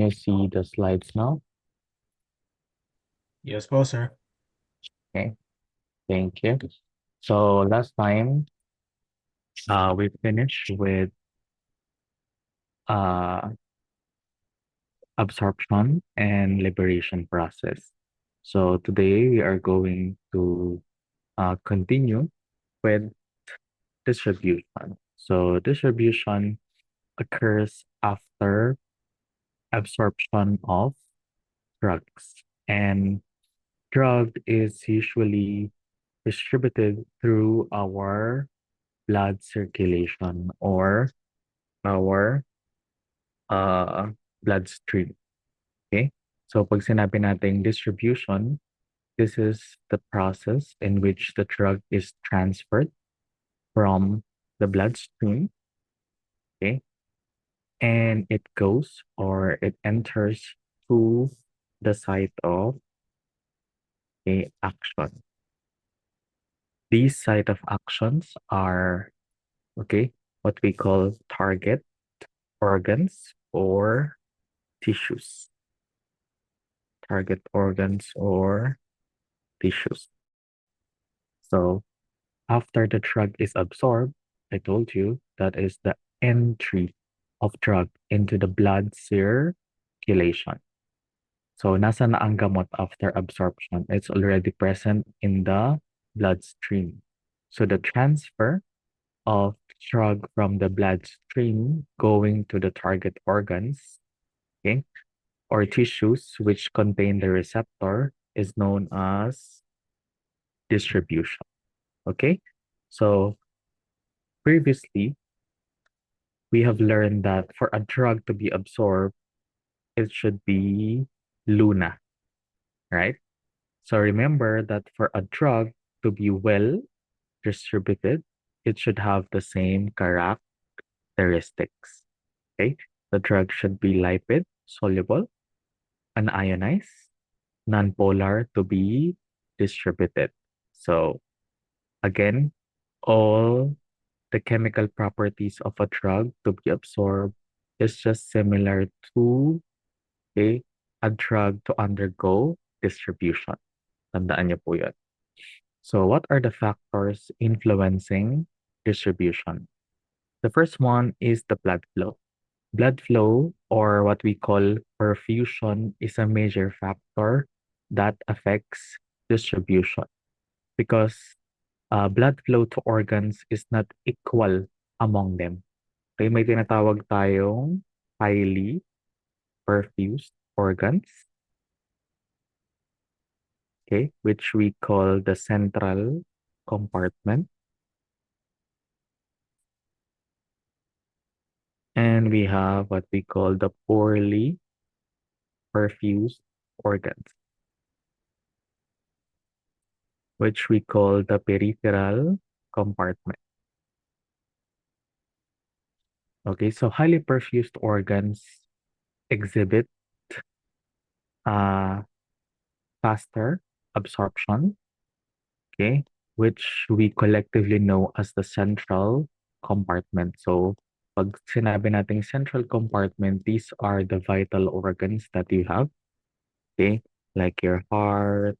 You see the slides now? Yes po, sir. Okay, thank you. So last time, we finished with uh, absorption and liberation process. So today we are going to continue with distribution. So distribution occurs after absorption of drugs, and drug is usually distributed through our blood circulation or our bloodstream. Okay? So pag sinabi nating distribution, this is the process in which the drug is transferred from the bloodstream, okay? And it goes or it enters to the site of a action. These site of actions are, okay, what we call target organs or tissues. Target organs or tissues. So after the drug is absorbed, I told you that is the entry of drug into the blood circulation. So nasa na ang gamot after absorption? It's already present in the bloodstream. So the transfer of drug from the bloodstream going to the target organs, okay, or tissues which contain the receptor is known as distribution. Okay, so previously we have learned that for a drug to be absorbed, it should be Luna, right? So remember that for a drug to be well distributed, it should have the same characteristics. Okay, the drug should be lipid soluble, unionized, nonpolar to be distributed. So again, all the chemical properties of a drug to be absorbed is just similar to a, a drug to undergo distribution. Tandaan niyo po yun. So what are the factors influencing distribution? The first one is the blood flow. Blood flow, or what we call perfusion, is a major factor that affects distribution because blood flow to organs is not equal among them. Okay, may tinatawag tayong highly perfused organs, okay, which we call the central compartment. And we have what we call the poorly perfused organs, which we call the peripheral compartment. Okay, so highly perfused organs exhibit uh, faster absorption, okay, which we collectively know as the central compartment. So pag sinabi nating central compartment, these are the vital organs that you have, okay, like your heart,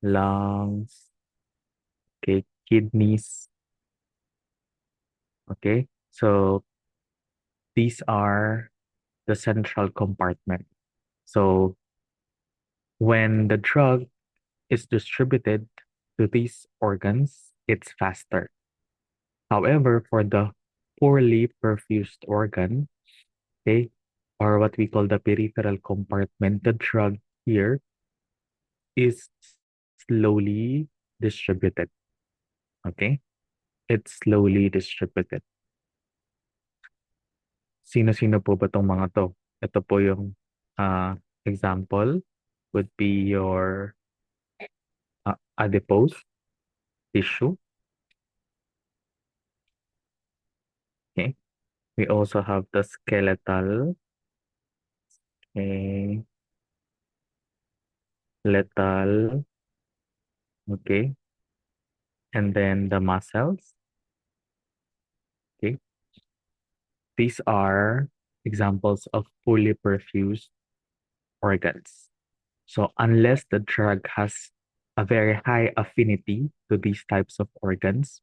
lungs, okay, kidneys, okay. So these are the central compartment. So when the drug is distributed to these organs, it's faster. However, for the poorly perfused organ, okay, or what we call the peripheral compartment, the drug here is slowly distributed. Okay? It's slowly distributed. Sino-sino po ba tong mga to? Ito po yung example would be your adipose tissue. Okay. We also have the skeletal, okay, lethal, okay, and then the muscles. Okay. These are examples of fully perfused organs. So unless the drug has a very high affinity to these types of organs,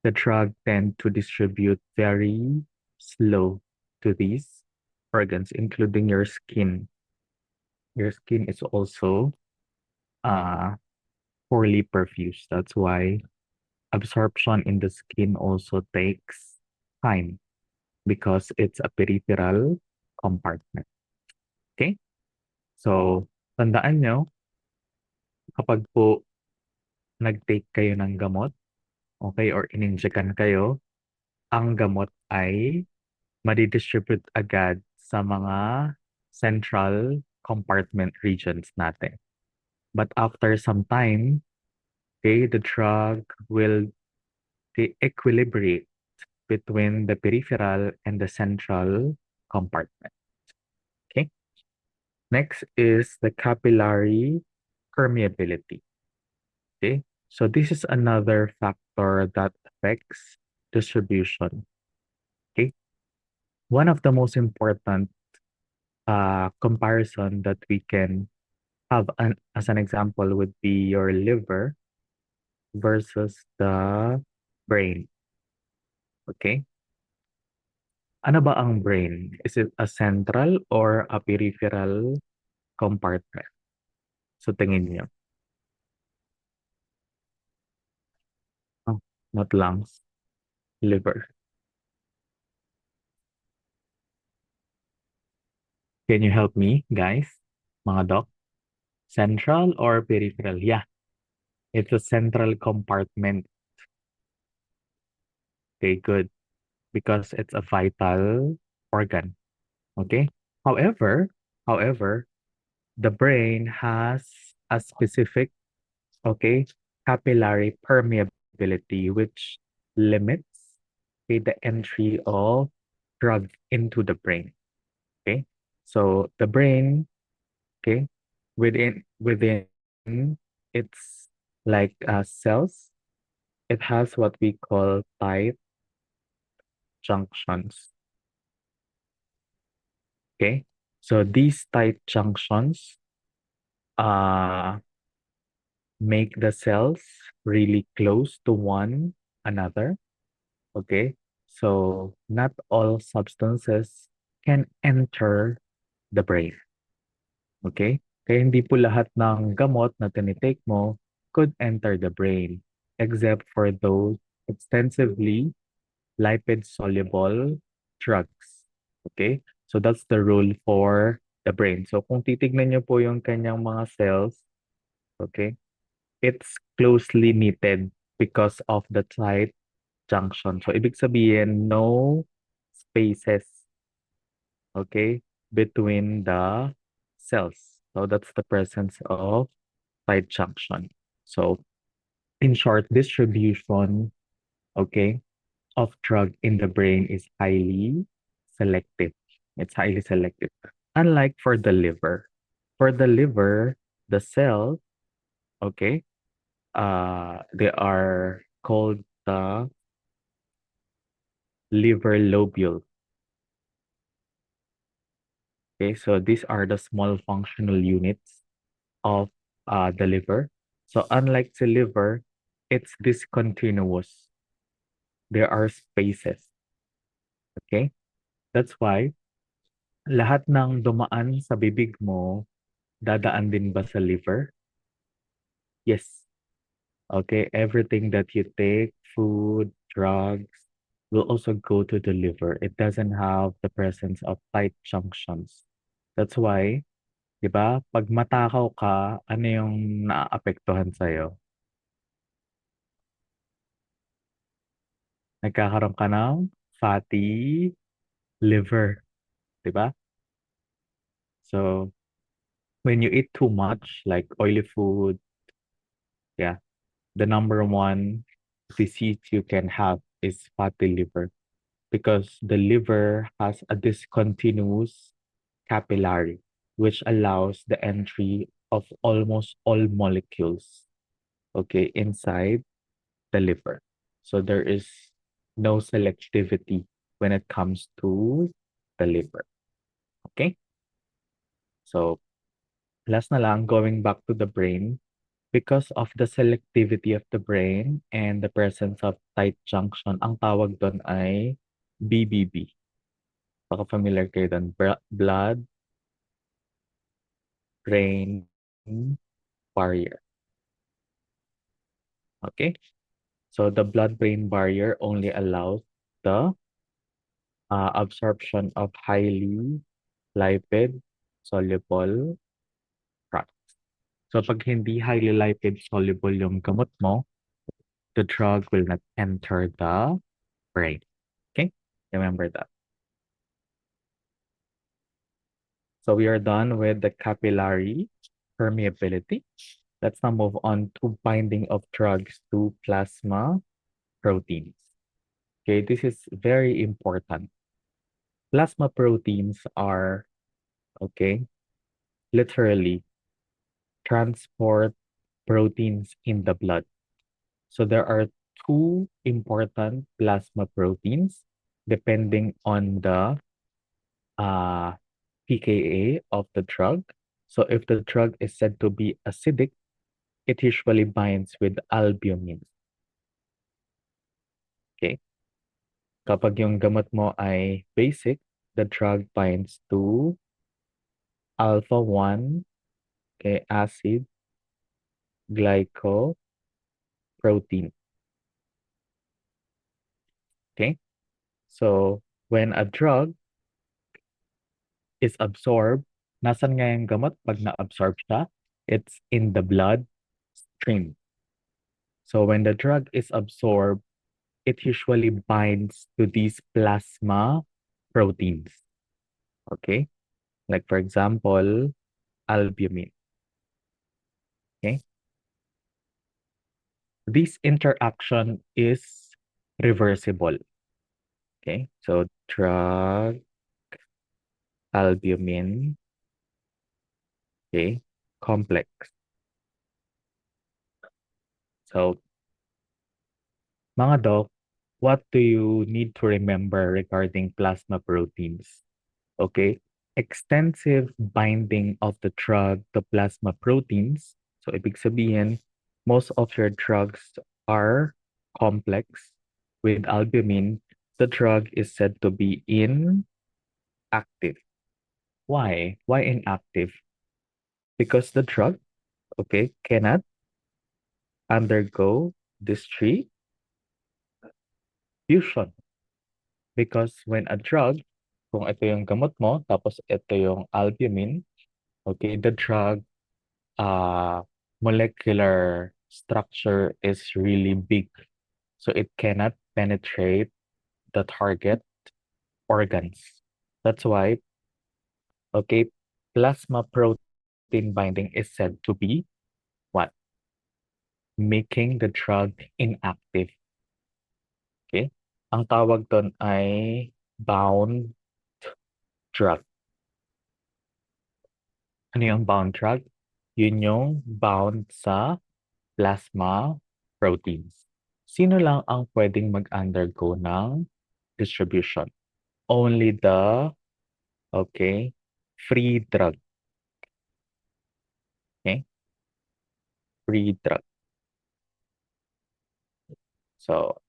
the drug tend to distribute very slow to these organs, including your skin. Your skin is also uh, poorly perfused. That's why absorption in the skin also takes time because it's a peripheral compartment. Okay? So, tandaan nyo, kapag po nag-take kayo ng gamot, okay, or ininjekan kayo, ang gamot ay madidistribute agad sa mga central compartment regions natin. But after some time, okay, the drug will equilibrate between the peripheral and the central compartment. Okay. Next is the capillary permeability. Okay. So this is another factor that affects distribution. Okay. One of the most important comparison that we can have as an example would be your liver versus the brain. Okay. Ano ba ang brain? Is it a central or a peripheral compartment? So tingin niyo. Oh, not lungs, liver. Can you help me, guys? Mga doc? Central or peripheral? Yeah, it's a central compartment. Okay, good. Because it's a vital organ. Okay. However, the brain has a specific, okay, capillary permeability, which limits, okay, the entry of drug into the brain. Okay. So the brain, okay, within its like cells, it has what we call tight junctions. Okay. So these tight junctions uh make the cells really close to one another. Okay. So not all substances can enter the brain. Okay? Kaya hindi po lahat ng gamot na tinitake mo could enter the brain except for those extensively lipid-soluble drugs. Okay? So that's the rule for the brain. So kung titignan niyo po yung kanyang mga cells, okay, it's closely knitted because of the tight junction. So ibig sabihin, no spaces, okay, between the cells. So that's the presence of tight junction. So in short, distribution, okay, of drug in the brain is highly selective. It's highly selective. Unlike for the liver. For the liver, the cells, okay, they are called the liver lobule. Okay, so these are the small functional units of the liver. So unlike the liver, it's discontinuous. There are spaces. Okay? That's why lahat ng dumaan sa bibig mo, dadaan din ba sa liver? Yes. Okay, everything that you take, food, drugs, will also go to the liver. It doesn't have the presence of tight junctions. That's why, di ba, pag matakaw ka, ano yung naaapektuhan sa'yo? Nagkakaroon ka ng fatty liver, di ba? So, when you eat too much, like oily food, yeah, the number one disease you can have is fatty liver because the liver has a discontinuous capillary, which allows the entry of almost all molecules, okay, inside the liver. So there is no selectivity when it comes to the liver. So, last na lang, going back to the brain, because of the selectivity of the brain and the presence of tight junction, ang tawag doon ay BBB. Baka familiar kayo doon. Blood-brain barrier. Okay? So the blood-brain barrier only allows the absorption of highly lipid soluble products. So pag hindi highly lipid soluble yung gamot mo, the drug will not enter the brain. Okay? Remember that. So we are done with the capillary permeability. Let's now move on to binding of drugs to plasma proteins. Okay, this is very important. Plasma proteins are, okay, literally transport proteins in the blood. So there are two important plasma proteins depending on the uh, pKa of the drug. So if the drug is said to be acidic, it usually binds with albumin. Okay? Kapag yung gamot mo ay basic, the drug binds to alpha-1, okay, acid glycoprotein. Okay? So when a drug is absorbed, nasan nga yung gamot pag na-absorb siya? It's in the blood stream. So when the drug is absorbed, it usually binds to these plasma proteins. Okay? Like for example, albumin. Okay? This interaction is reversible. Okay? So drug, albumin, okay, complex. So mga doc, what do you need to remember regarding plasma proteins? Okay, extensive binding of the drug to plasma proteins. So ibig sabihin, most of your drugs are complex. With albumin, the drug is said to be inactive. Why? Why inactive? Because the drug, okay, cannot undergo distribution. Because when a drug, kung ito yung gamot mo, tapos ito yung albumin, okay, the drug molecular structure is really big. So it cannot penetrate the target organs. That's why, okay, plasma protein binding is said to be what? Making the drug inactive. Okay? Ang tawag doon ay bound drug. Ano yung bound drug? Yun yung bound sa plasma proteins. Sino lang ang pwedeng mag-undergo ng distribution? Only the, okay, free drug. Okay? Free drug. So,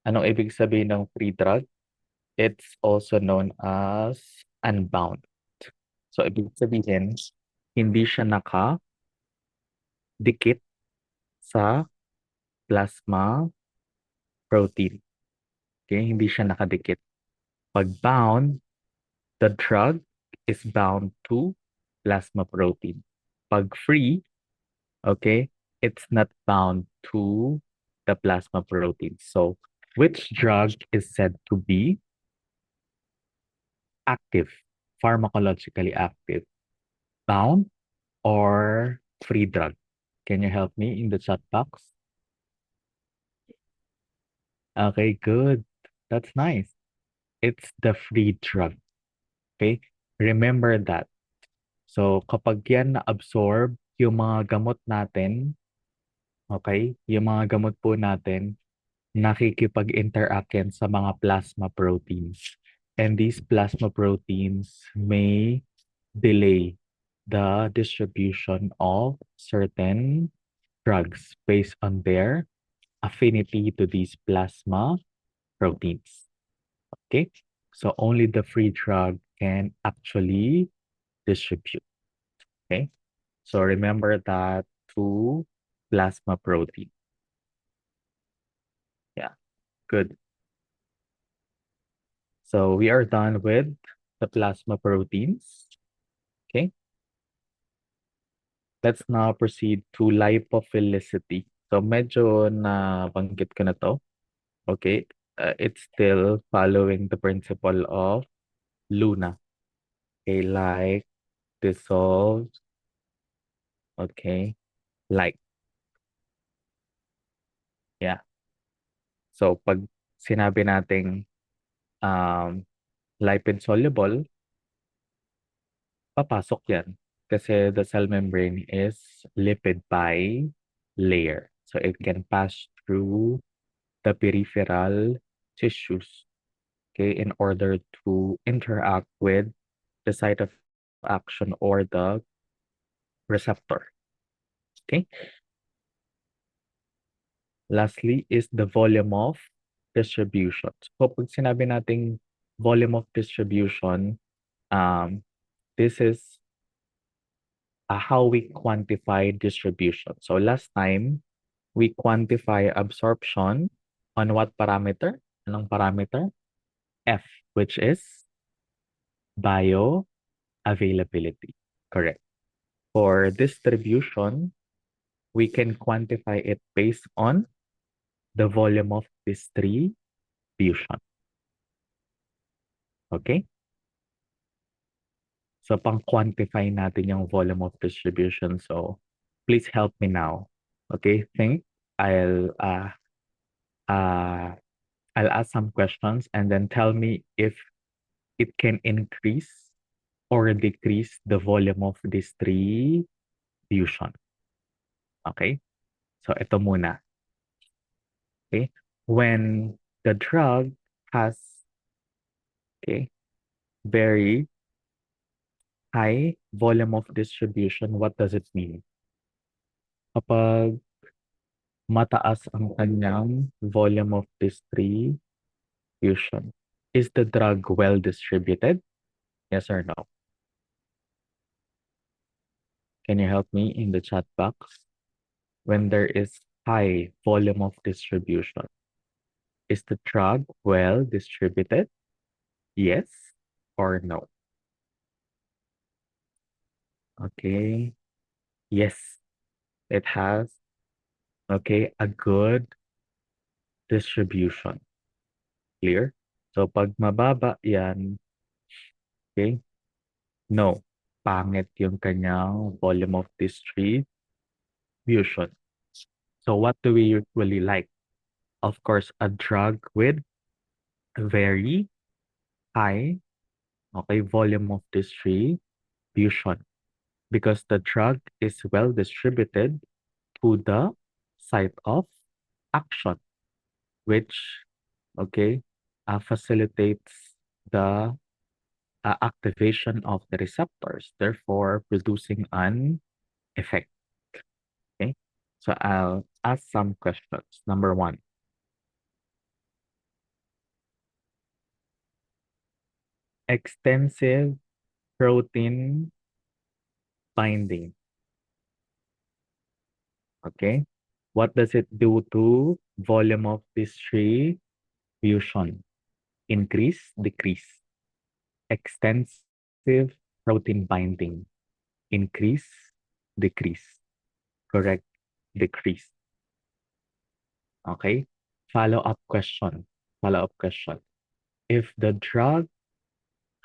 anong ibig sabihin ng free drug? It's also known as unbound. So, ibig sabihin, hindi siya nakadikit sa plasma protein. Okay? Hindi siya nakadikit. Pag bound, the drug is bound to plasma protein. Pag free, okay, it's not bound to the plasma protein. So, which drug is said to be active, pharmacologically active, bound or free drug? Can you help me in the chat box? Okay, good. That's nice. It's the free drug. Okay? Remember that. So, kapag yan na-absorb yung mga gamot natin, okay, yung mga gamot po natin, nakikipag-interact yan sa mga plasma proteins. And these plasma proteins may delay the distribution of certain drugs based on their affinity to these plasma proteins. Okay, so only the free drug can actually distribute. Okay, so remember that to plasma protein. Yeah, good. So we are done with the plasma proteins. Okay, let's now proceed to lipophilicity. So medyo nabanggit ko na to. Okay, it's still following the principle of Luna. Okay, like, dissolve, okay, like, yeah. So pag sinabi nating um, lipid soluble, papasok yan. Kasi the cell membrane is lipid bilayer. So it can pass through the peripheral tissues, okay, in order to interact with the site of action or the receptor. Okay. Lastly is the volume of distribution. So pag sinabi nating volume of distribution, this is how we quantify distribution. So last time, we quantify absorption on what parameter? Anong parameter? F, which is bioavailability. Correct. For distribution, we can quantify it based on the volume of distribution. Okay? So, pang-quantify natin yung volume of distribution. So, please help me now. Okay? Think. I'll uh, uh, I'll ask some questions and then tell me if it can increase or decrease the volume of distribution. Okay? So, ito muna. Okay? When the drug has, okay, very high volume of distribution, what does it mean? Kapag mataas ang kanyang volume of distribution, is the drug well distributed? Yes or no? Can you help me in the chat box? When there is high volume of distribution, is the drug well distributed? Yes or no? Okay. Yes, it has, okay, a good distribution. Clear? So pag mababa yan, okay, no. Pangit yung kanyang volume of distribution. So what do we usually like? Of course, a drug with very high, okay, volume of distribution because the drug is well distributed to the site of action, which, okay, facilitates the activation of the receptors, therefore producing an effect. Okay, so I'll ask some questions. Number one, extensive protein binding. Okay, what does it do to volume of distribution? Increase, decrease. Extensive protein binding. Increase, decrease. Correct, decrease. Okay, follow-up question. Follow-up question. If the drug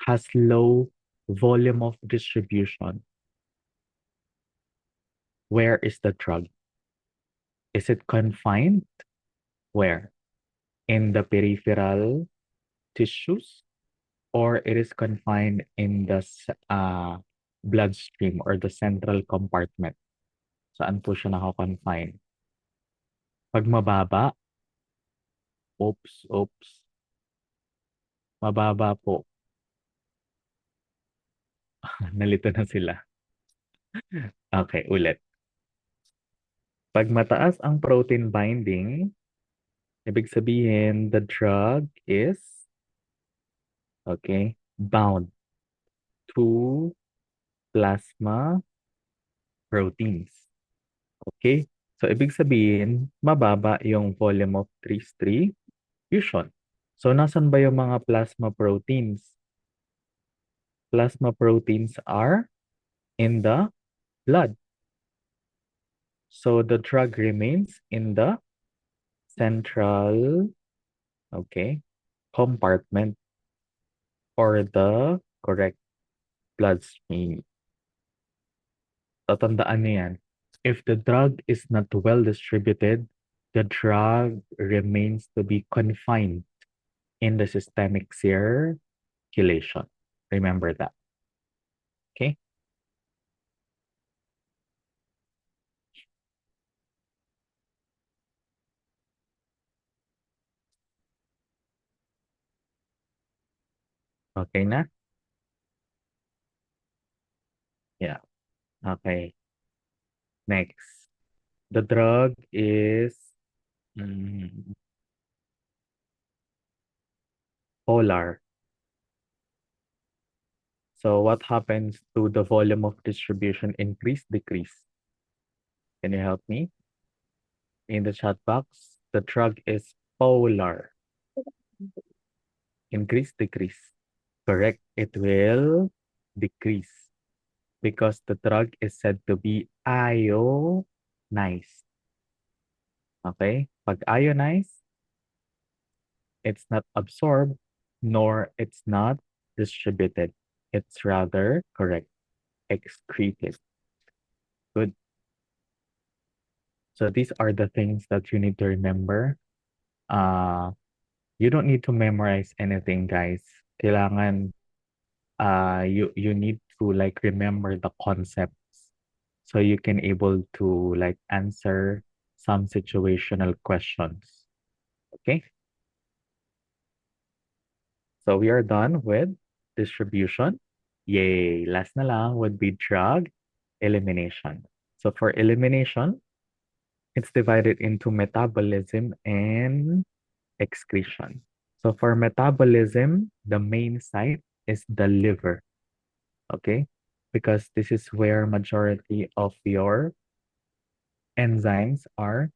has low volume of distribution, where is the drug? Is it confined? Where? In the peripheral tissues or it is confined in the bloodstream or the central compartment? Saan po siya naka-confine? Pag mababa, oops, mababa po. Nalito na sila. Okay, ulit. Pag mataas ang protein binding, ibig sabihin the drug is, okay, bound to plasma proteins. Okay? So, ibig sabihin, mababa yung volume of 3 fusion. So, nasan ba yung mga plasma proteins? Plasma proteins are in the blood. So, the drug remains in the central, okay, compartment or the correct bloodstream. Tatandaan niyo yan. If the drug is not well distributed, the drug remains to be confined in the systemic circulation. Remember that. Okay? Okay na? Yeah. Okay. Next. The drug is mm, polar. So what happens to the volume of distribution? Increase, decrease? Can you help me? In the chat box, the drug is polar. Increase, decrease? Correct. It will decrease because the drug is said to be ionized. Okay? Pag ionized, it's not absorbed nor it's not distributed. It's rather correct, excreted. Good. So these are the things that you need to remember. Uh, you don't need to memorize anything, guys. Kailangan you need to like remember the concepts so you can able to like answer some situational questions. Okay? So we are done with distribution. Yay! Last na lang would be drug elimination. So for elimination, it's divided into metabolism and excretion. So for metabolism, the main site is the liver. Okay? Because this is where majority of your enzymes are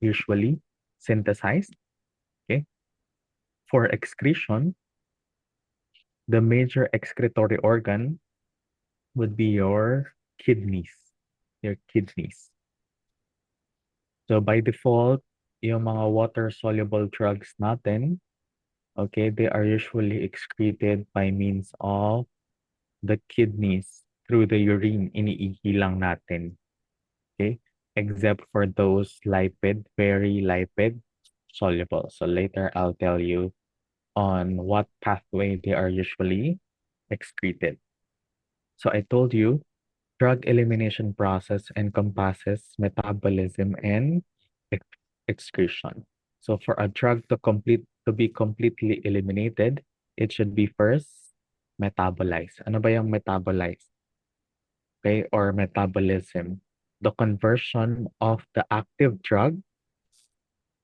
usually synthesized. Okay? For excretion, the major excretory organ would be your kidneys. Your kidneys. So by default, yung mga water-soluble drugs natin, okay, they are usually excreted by means of the kidneys through the urine. Iniihi lang natin. Okay? Except for those lipid, very lipid soluble. So later I'll tell you on what pathway they are usually excreted. So I told you, drug elimination process encompasses metabolism and ex excretion. So for a drug to be completely eliminated, it should be first metabolized. Ano ba yung metabolized? Okay, or metabolism. The conversion of the active drug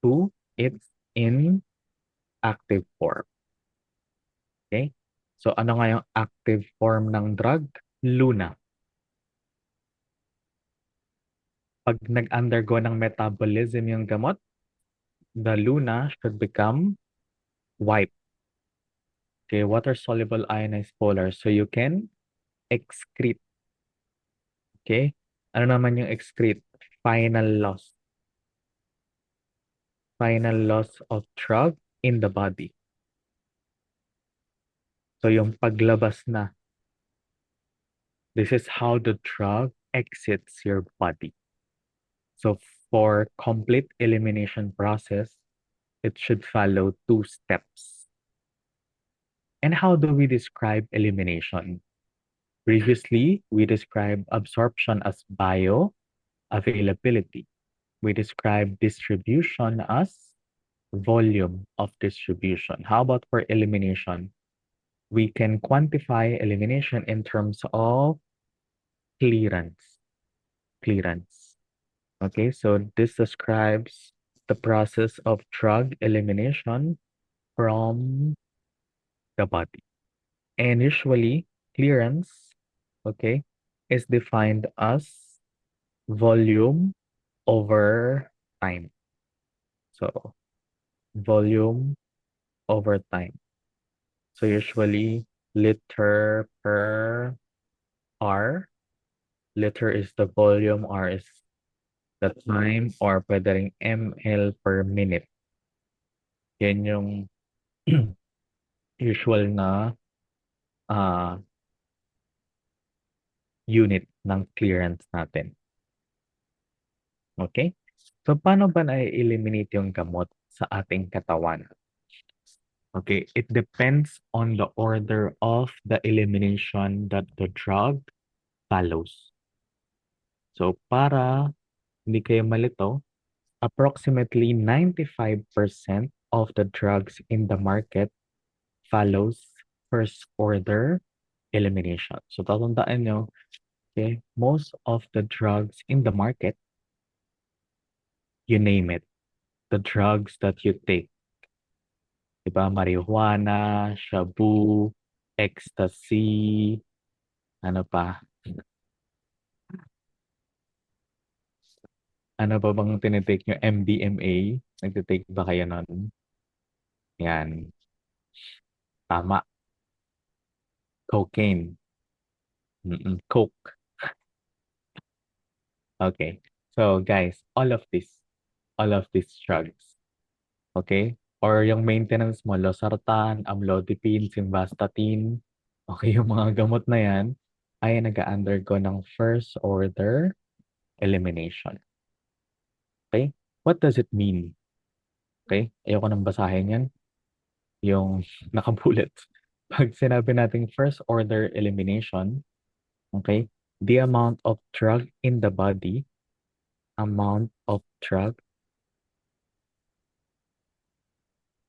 to its inactive form. Okay? So ano nga yung active form ng drug? Luna. Pag nag-undergo ng metabolism yung gamot, the Luna should become white. Okay, water-soluble ionized polar. So you can excrete. Okay? Ano naman yung excrete? Final loss. Final loss of drug in the body. So yung paglabas na, this is how the drug exits your body. So for complete elimination process, it should follow 2 steps. And how do we describe elimination? Previously, we described absorption as bioavailability. We described distribution as volume of distribution. How about for elimination? We can quantify elimination in terms of clearance. Clearance. Okay, so this describes the process of drug elimination from the body. And usually, clearance, okay, is defined as volume over time. So, volume over time. So, usually, liter per R. Liter is the volume, R is the time, or pwede ring ml per minute. Yan yung usual na ah unit ng clearance natin. Okay? So, paano ba na-eliminate yung gamot sa ating katawan? Okay, it depends on the order of the elimination that the drug follows. So, para hindi kayo malito, approximately 95% of the drugs in the market follows first order elimination. So, tatandaan nyo, okay, most of the drugs in the market, you name it, the drugs that you take, diba? Marijuana, shabu, ecstasy, ano pa? Ano pa bang tinitake nyo? MDMA? Nagtitake ba kayo nun? Yan. Tama. Cocaine. Coke. Okay. So, guys, all of these drugs, okay? Or yung maintenance mo, losartan, amlodipine, simvastatin, okay, yung mga gamot na yan ay nag-undergo ng first order elimination. Okay? What does it mean? Okay? Ayoko nang basahin yan. Yung nakabullet. Pag sinabi nating first order elimination, okay, the amount of drug in the body, amount of drug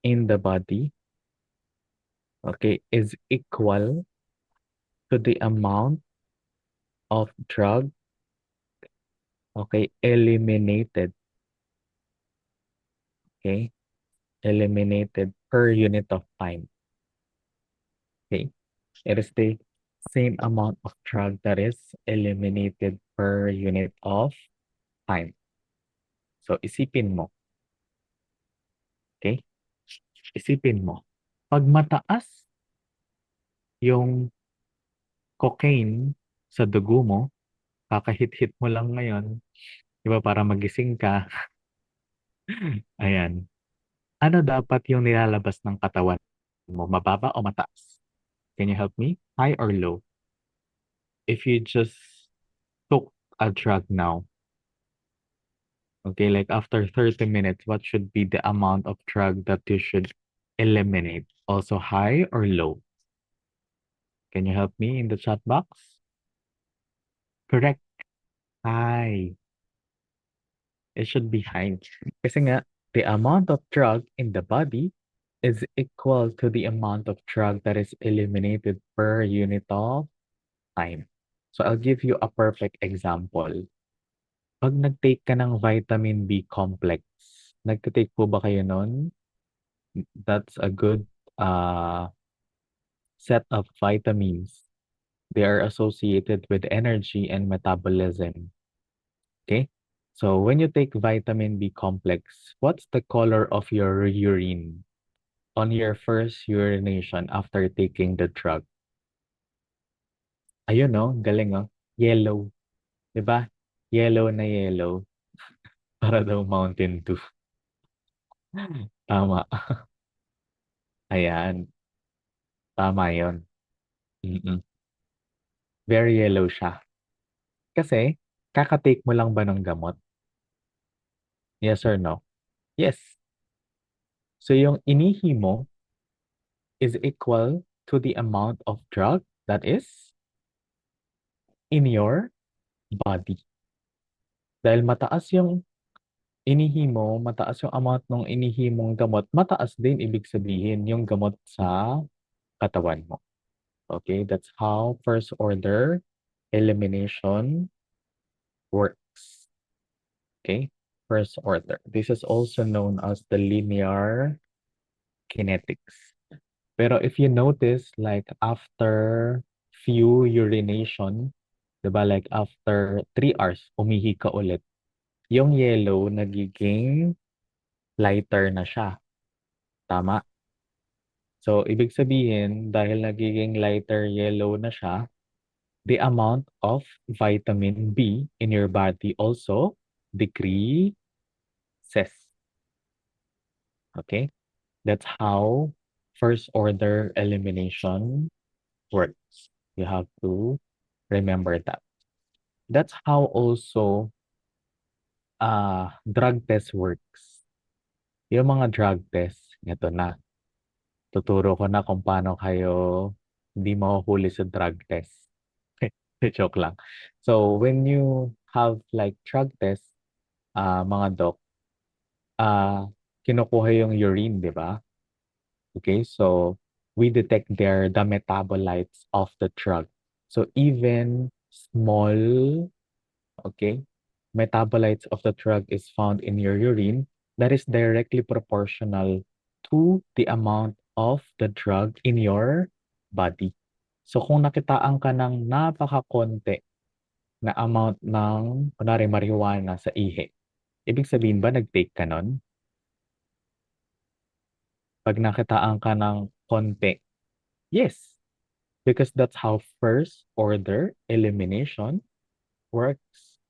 in the body, okay, is equal to the amount of drug, okay, eliminated, okay, eliminated per unit of time, okay. It is the same amount of drug that is eliminated per unit of time. So, isipin mo, okay? Isipin mo, pag mataas yung cocaine sa dugo mo, kakahit-hit mo lang ngayon, di ba, para magising ka, ayan. Ano dapat yung nilalabas ng katawan mo, mababa o mataas? Can you help me? High or low? If you just took a drug now, okay, like after 30 minutes, what should be the amount of drug that you should eliminate? Also high or low? Can you help me in the chat box? Correct. High. It should be high. Kasi nga, the amount of drug in the body is equal to the amount of drug that is eliminated per unit of time. So I'll give you a perfect example. Pag nag-take ka ng vitamin B complex, nagtitake po ba kayo nun? That's a good set of vitamins. They are associated with energy and metabolism. Okay? So when you take vitamin B complex, what's the color of your urine on your first urination after taking the drug? Ayun no, galing oh. Yellow. 'Di ba? Yellow na yellow. Para daw Mountain Dew. Tama. Ayan. Tama yon. Mm-mm. Very yellow siya. Kasi, kakatake mo lang ba ng gamot? Yes or no? Yes. So, yung inihi mo is equal to the amount of drug that is in your body. Dahil mataas yung inihi mo, mataas yung amount ng inihi mong gamot, mataas din ibig sabihin yung gamot sa katawan mo. Okay, that's how first order elimination works. Okay, first order. This is also known as the linear kinetics. Pero if you notice, like after few urination, 'di ba, like after 3 hours, umihi ka ulit, yung yellow nagiging lighter na siya. Tama? So, ibig sabihin, dahil nagiging lighter yellow na siya, the amount of vitamin B in your body also decreases. Okay? That's how first order elimination works. You have to remember that. That's how also drug test works. Yung mga drug test, ito na. Tuturo ko na kung paano kayo hindi mahuhuli sa drug test. Joke lang. So, when you have like drug test, mga doc, ah, kinukuha yung urine, di ba? Okay, so we detect the metabolites of the drug. So, even small, okay, metabolites of the drug is found in your urine that is directly proportional to the amount of the drug in your body. So kung nakitaan ka ng napakakonti na amount ng, kunwari, marijuana sa ihi, ibig sabihin ba nag-take ka nun? Pag nakitaan ka ng konti, yes, because that's how first order elimination works.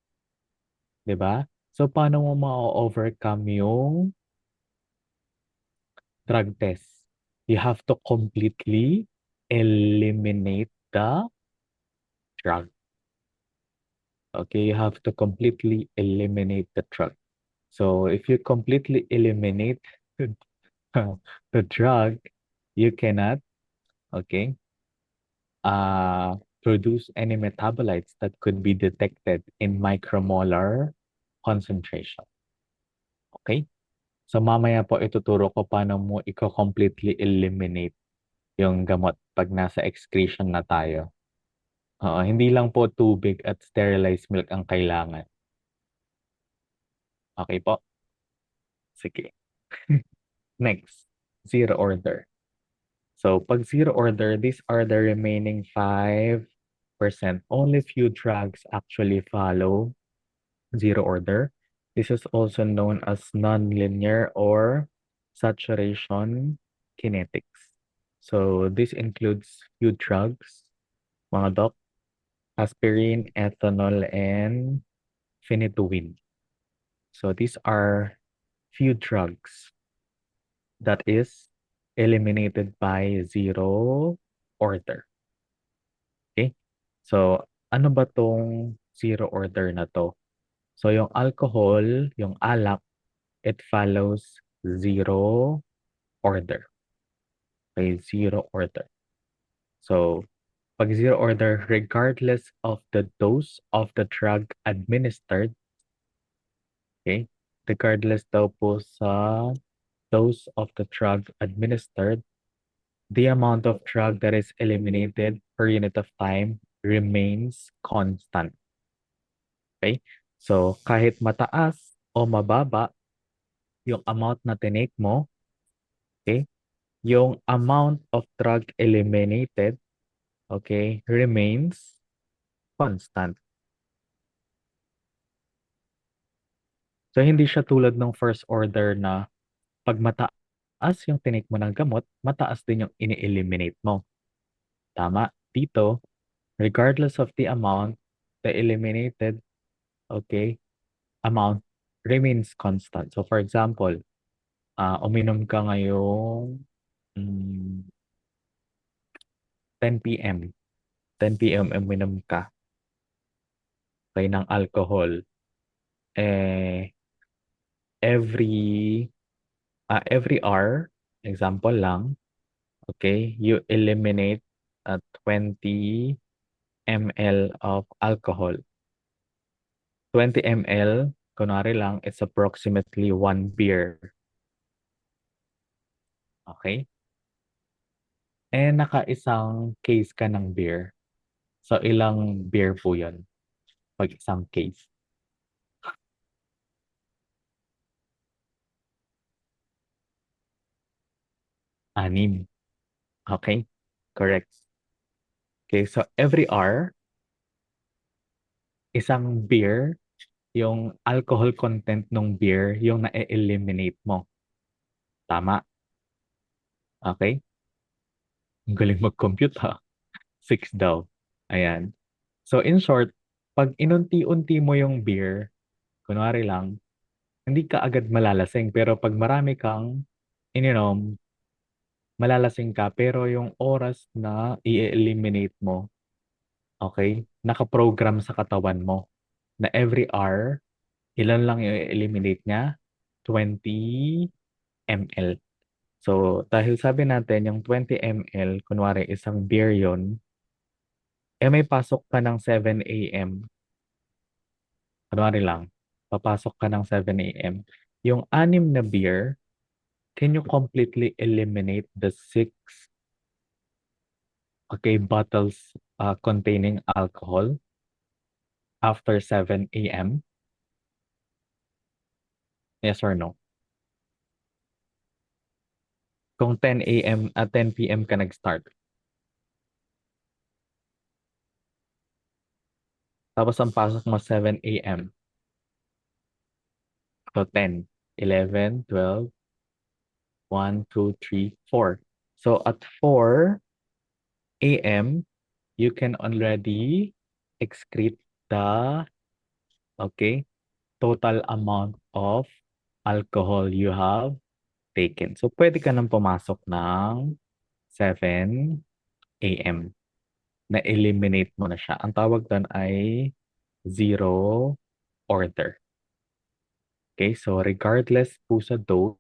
'Di ba? So, paano mo ma-overcome yung drug test? You have to completely eliminate the drug. Okay, you have to completely eliminate the drug. So, if you completely eliminate the the drug, you cannot, okay, produce any metabolites that could be detected in micromolar concentration. Okay? So mamaya po ituturo ko paano mo completely eliminate yung gamot pag nasa excretion na tayo. Oo, hindi lang po tubig at sterilized milk ang kailangan. Okay po? Sige. Next, zero order. So pag zero order, these are the remaining 5%. Only few drugs actually follow zero order. This is also known as nonlinear or saturation kinetics. So this includes few drugs, mga doc, aspirin, ethanol, and phenytoin. So these are few drugs that is eliminated by zero order. Okay? So ano ba tong zero order na to? So yung alcohol, yung alak, it follows zero order. Okay, zero order. So pag zero order, regardless of the dose of the drug administered, okay, regardless daw po sa dose of the drug administered, the amount of drug that is eliminated per unit of time remains constant. Okay? So, kahit mataas o mababa yung amount na tinake mo, okay, yung amount of drug eliminated, okay, remains constant. So, hindi siya tulad ng first order na pag mataas yung tinake mo ng gamot, mataas din yung ini-eliminate mo. Tama? Dito, regardless of the amount, the eliminated, okay, amount remains constant. So, for example, uminom ka ngayong 10 p.m. 10 p.m. uminom ka okay, ng alcohol. Eh, every hour, example lang, okay, you eliminate 20 ml of alcohol. 20 ml, kunwari lang, it's approximately 1 beer. Okay? Eh, naka-isang case ka ng beer. So, ilang beer po yun? Pag isang case. 6. Okay? Correct. Okay, so every hour, isang beer, yung alcohol content ng beer, yung na-eliminate mo. Tama? Okay? Ang galing mag-compute ha. 6 daw. Ayan. So in short, pag inunti-unti mo yung beer, kunwari lang, hindi ka agad malalasing. Pero pag marami kang ininom, malalasing ka. Pero yung oras na i-eliminate mo, okay, nakaprogram sa katawan mo na every hour, ilan lang yung i-eliminate niya? 20 ml. So, dahil sabi natin, yung 20 ml, kunwari isang beer yon, eh may pasok ka ng 7 a.m. Kunwari lang, papasok ka ng 7 a.m. Yung 6 na beer, can you completely eliminate the 6, okay, bottles containing alcohol after 7 a.m.? Yes or no? Kung 10 a.m. at 10 p.m. ka nag-start, tapos ang pasok mo 7 a.m. So 10, 11, 12, 1, 2, 3, 4. So at 4 a.m., you can already excrete the, okay, total amount of alcohol you have taken. So pwede ka nang pumasok ng 7 a.m. Na-eliminate mo na siya. Ang tawag doon ay zero order. Okay, so regardless po sa dose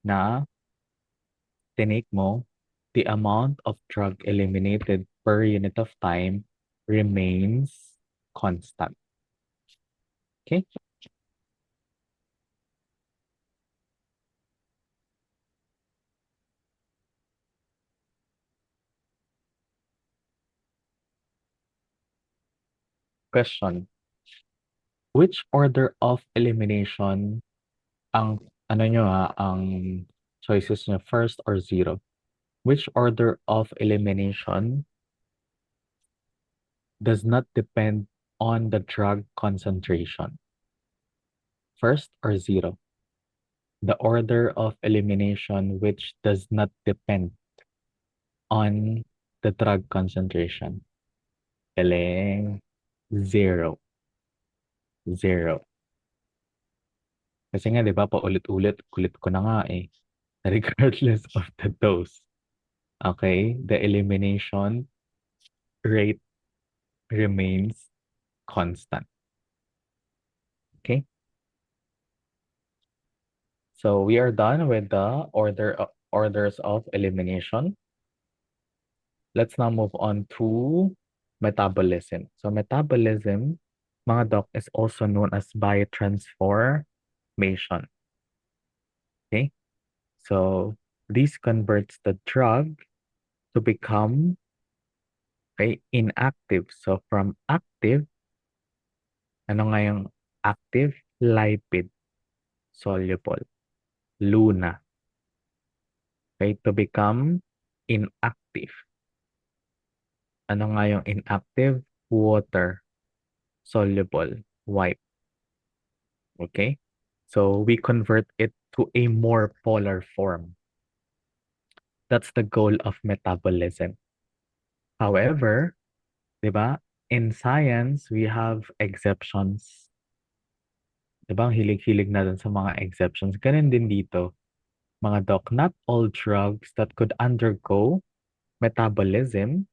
na tinake mo, the amount of drug eliminated per unit of time remains constant. Okay? Question. Which order of elimination ang ano nyo ang choices nyo, first or zero? Which order of elimination does not depend on the drug concentration? First or zero? The order of elimination which does not depend on the drug concentration. Galing. Zero. Zero. Kasi nga, di ba, paulit-ulit, kulit ko na nga eh. Regardless of the dose. Okay? The elimination rate remains constant. Okay? So we are done with the orders of elimination. Let's now move on to metabolism. So metabolism, mga doc, is also known as biotransformation. Okay? So this converts the drug to become, okay, inactive. So from active, ano nga yung active? Lipid soluble. Luna. Okay? To become inactive. Ano nga yung inactive? Water soluble. White. Okay? So we convert it to a more polar form. That's the goal of metabolism. However, di ba, in science, we have exceptions. Di ba, ang hilig-hilig natin sa mga exceptions. Ganun din dito, mga doc, not all drugs that could undergo metabolism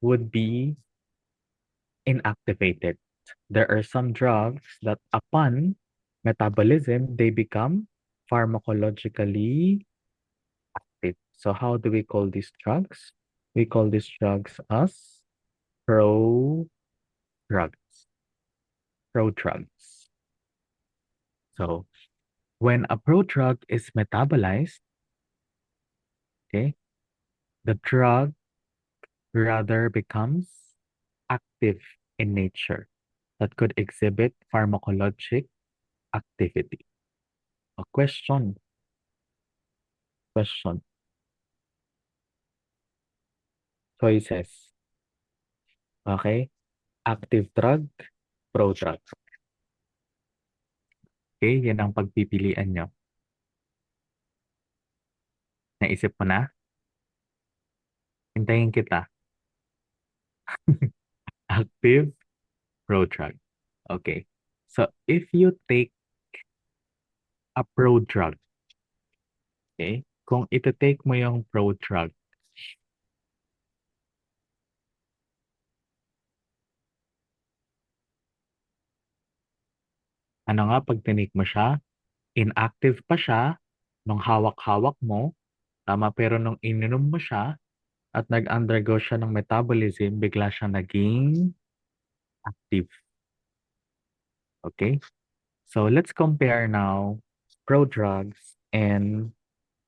would be inactivated. There are some drugs that upon metabolism, they become pharmacologically active. So how do we call these drugs? We call these drugs as prodrugs. Prodrugs. So when a prodrug is metabolized, okay, The drug rather becomes active in nature that could exhibit pharmacologic activity. A question, choices. Okay? Active drug, pro-drug. Okay, yan ang pagpipilian nyo. Naisip mo na? Hintayin kita. Active, pro-drug. Okay. So, if you take a pro-drug, okay? Kung ito-take mo yung pro-drug, ano nga pag tinake mo siya, inactive pa siya nung hawak-hawak mo, tama, pero nung ininom mo siya at nag-undergo siya ng metabolism, bigla siya naging active. Okay? So let's compare now pro-drugs and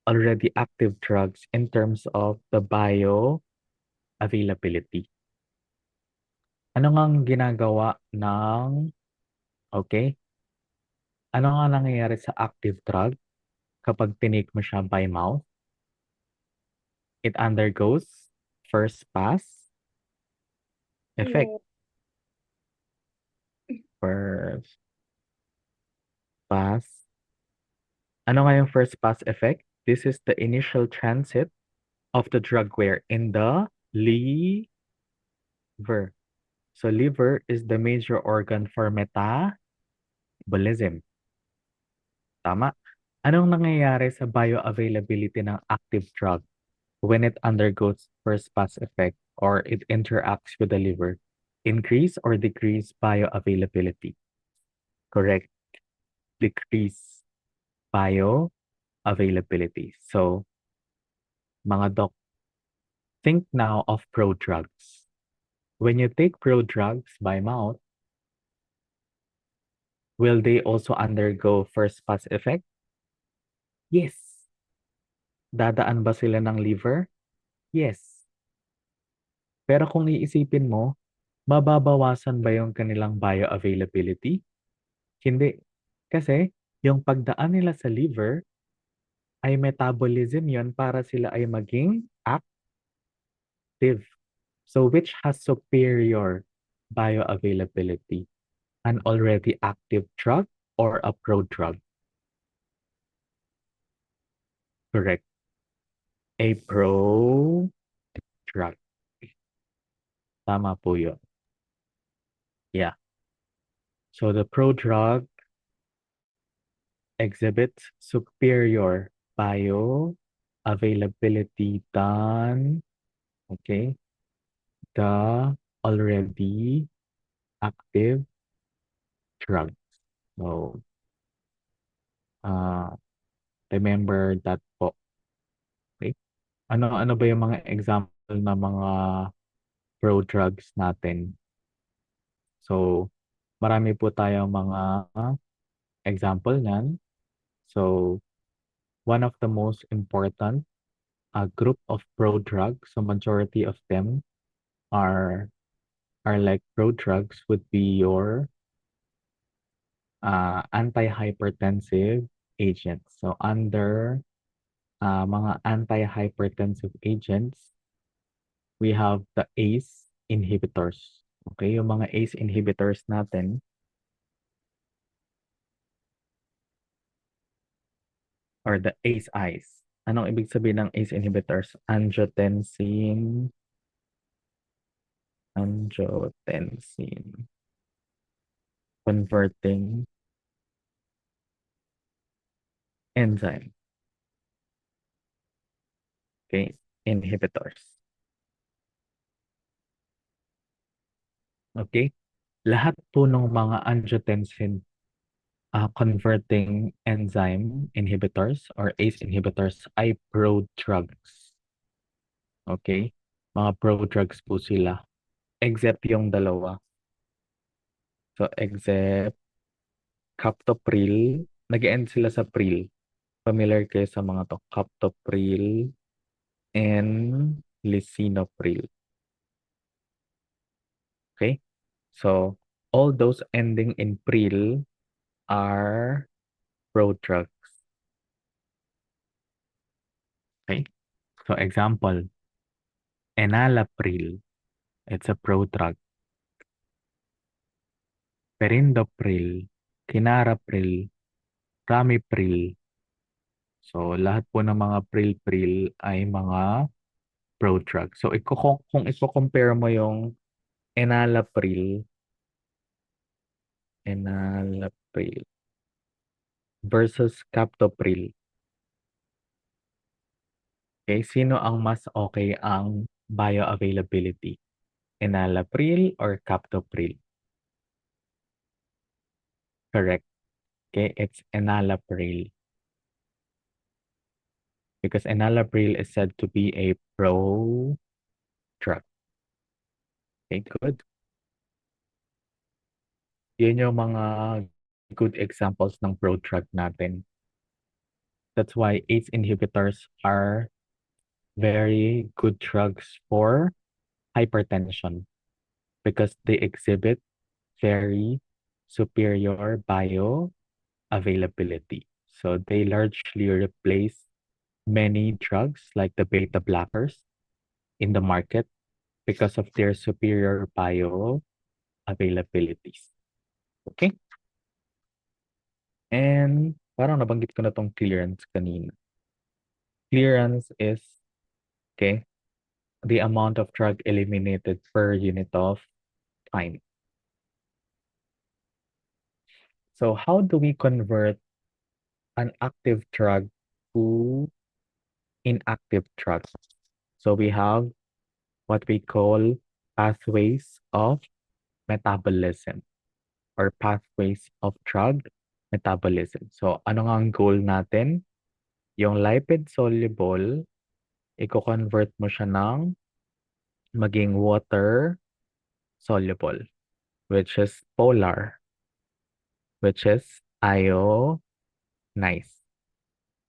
already active drugs in terms of the bioavailability. Ano nga ang ginagawa ng, okay? Ano nga nangyayari sa active drug kapag tinake mo siya by mouth? It undergoes first pass effect. First pass. Ano nga yung first pass effect? This is the initial transit of the drug where in the liver. So liver is the major organ for metabolism. Tama? Anong nangyayari sa bioavailability ng active drug when it undergoes first pass effect or it interacts with the liver? Increase or decrease bioavailability? Correct. Decrease bioavailability. So, mga doc, think now of prodrugs. When you take prodrugs by mouth, will they also undergo first pass effect? Yes. Dadaan ba sila ng liver? Yes. Pero kung iisipin mo, mababawasan ba yung kanilang bioavailability? Hindi. Kasi yung pagdaan nila sa liver ay metabolism yon para sila ay maging active. So which has superior bioavailability? An already active drug or a prodrug? Correct. A prodrug. Tama po yun. Yeah. So the prodrug exhibits superior bioavailability than, okay, the already active drugs. So, uh, remember that po. Okay? Ano ba yung mga example na mga prodrugs natin? So, marami po tayong mga example niyan. So, one of the most important group of prodrugs, so majority of them are like prodrugs would be your antihypertensive agents. So, under mga antihypertensive agents, we have the ACE inhibitors. Okay, yung mga ACE inhibitors natin, or the ACE-Is. Anong ibig sabihin ng ACE inhibitors? Angiotensin converting enzyme. Okay, inhibitors. Okay? Lahat po ng mga angiotensin converting enzyme inhibitors or ACE inhibitors ay prodrugs. Okay? Mga prodrugs po sila. Except yung dalawa. So, except captopril. Nag-end sila sa pril. Familiar kayo sa mga to. Captopril and lisinopril. Okay? So all those ending in pril are prodrugs. Okay? So example, enalapril, it's a prodrug. Perindopril, kinarapril, ramipril. So lahat po ng mga pril-pril ay mga prodrug. So kung i-compare mo yung enalapril, enalapril versus captopril. Okay, sino ang mas okay ang bioavailability? Enalapril or captopril? Correct. Okay, it's enalapril because enalapril is said to be a pro drug. Okay, good. Yun yung mga good examples ng pro drug natin. That's why ACE inhibitors are very good drugs for hypertension because they exhibit very superior bioavailability. So they largely replace many drugs like the beta blockers in the market because of their superior bioavailabilities. Okay? And parang nabanggit ko na tong clearance kanina. Clearance is, okay, the amount of drug eliminated per unit of time. So how do we convert an active drug to inactive drugs? So we have what we call pathways of metabolism or pathways of drug metabolism. So ano nga ang goal natin? Yung lipid soluble, i-convert mo siya ng maging water soluble, which is polar, which is iodized.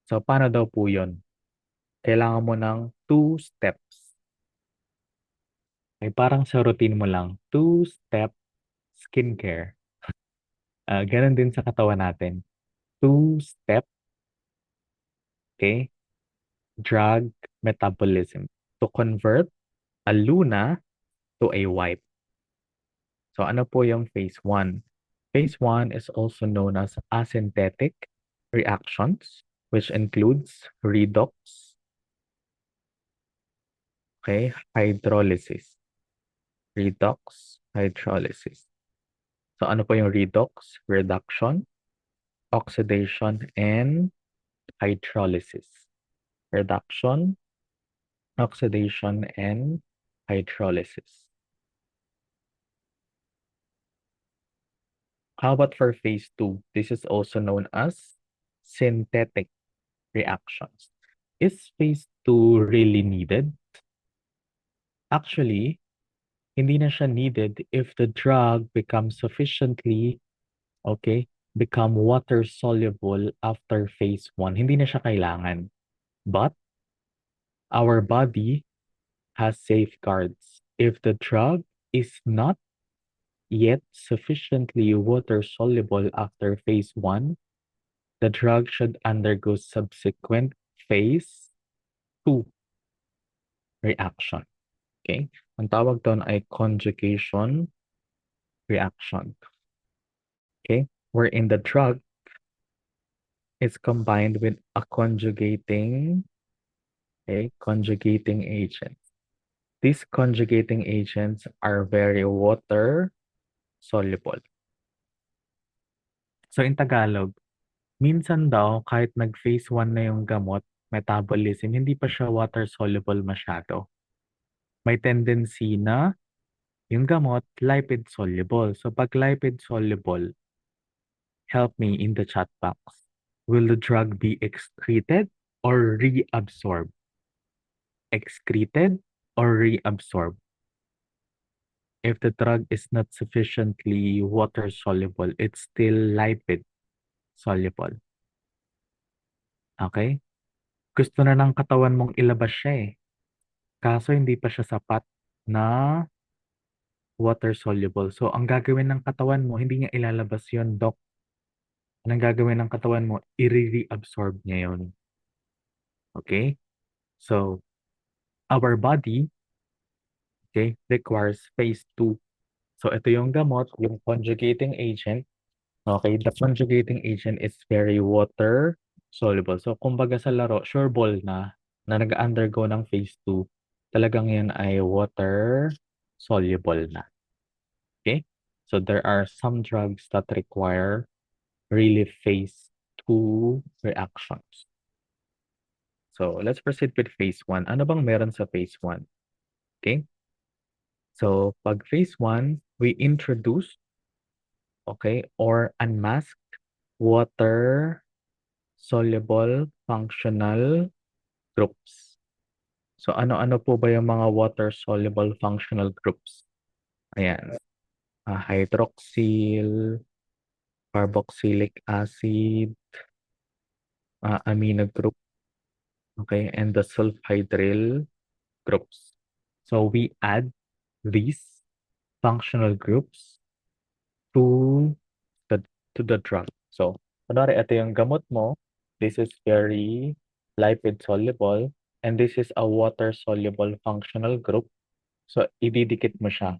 So paano daw po yun? Kailangan mo ng two steps. Ay parang sa routine mo lang, two-step skincare. Ganun din sa katawan natin. Two-step, okay, drug metabolism to convert a Luna to a wipe. So ano po yung phase 1? Phase 1 is also known as asynthetic reactions, which includes redox, okay, hydrolysis. Redox, hydrolysis. So ano po yung redox? Reduction, oxidation, and hydrolysis. Reduction, oxidation, and hydrolysis. How about for phase 2? This is also known as synthetic reactions. Is phase 2 really needed? Actually, hindi na siya needed if the drug becomes sufficiently, okay, become water soluble after phase 1. Hindi na siya kailangan. But our body has safeguards. If the drug is not yet sufficiently water soluble after phase 1, the drug should undergo subsequent phase 2 reaction. Okay? Ang tawag doon ay conjugation reaction. Okay? Wherein the drug is combined with a conjugating agent. These conjugating agents are very water soluble. So in Tagalog, minsan daw kahit nag-phase 1 na yung gamot, metabolism, hindi pa siya water soluble masyado. May tendency na yung gamot lipid soluble. So pag lipid soluble, help me in the chat box. Will the drug be excreted or reabsorbed? Excreted or reabsorbed? If the drug is not sufficiently water soluble, it's still lipid soluble. Okay? Gusto na ng katawan mong ilabas siya eh. kaso hindi pa siya sapat na water soluble. So, ang gagawin ng katawan mo, hindi niya ilalabas yon, Doc. Anong gagawin ng katawan mo? I-reabsorb niya yun. Okay? So, our body, okay, requires phase 2. So, ito yung gamot, yung conjugating agent. Okay, the conjugating agent is very water soluble. So, kumbaga sa laro, sure ball na nag-undergo ng phase 2, talagang yan ay water soluble na. Okay? So, there are some drugs that require really phase 2 reactions. So, let's proceed with phase 1. Ano bang meron sa phase 1? Okay? So, pag phase 1, we introduce, okay, or unmask water soluble functional groups. So, ano-ano po ba yung mga water soluble functional groups? Ayan. Hydroxyl, carboxylic acid, amino group, okay, and the sulfhydryl groups. So, we add these functional groups to the drug. So, kunwari, ito yung gamot mo. This is very lipid soluble, and this is a water soluble functional group. So, ididikit mo siya.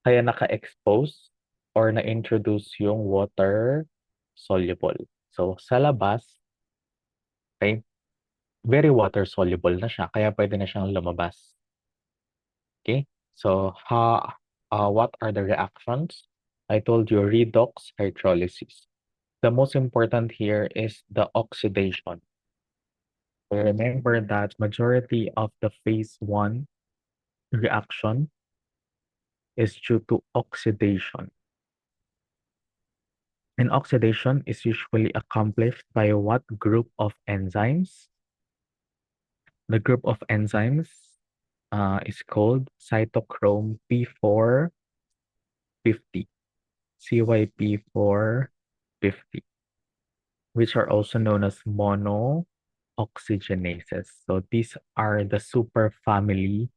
Kaya naka-expose or na-introduce yung water soluble. So, sa labas, okay, very water soluble na siya. Kaya pwede na siyang lumabas. Okay? So, what are the reactions? I told you redox hydrolysis. The most important here is the oxidation. So remember that majority of the phase 1 reaction is due to oxidation. And oxidation is usually accomplished by what group of enzymes? The group of enzymes is called cytochrome P450, CYP450, which are also known as monooxygenases. So these are the superfamily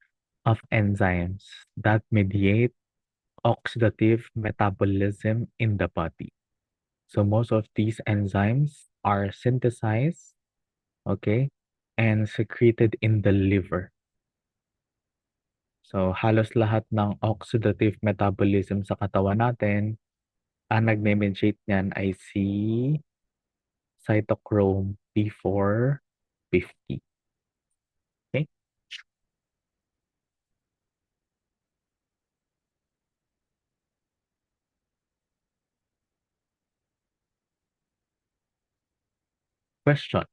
of enzymes that mediate oxidative metabolism in the body. So most of these enzymes are synthesized, okay, and secreted in the liver. So halos lahat ng oxidative metabolism sa katawan natin, ang nagme-mediate niyan ay si cytochrome P450. Okay? Question.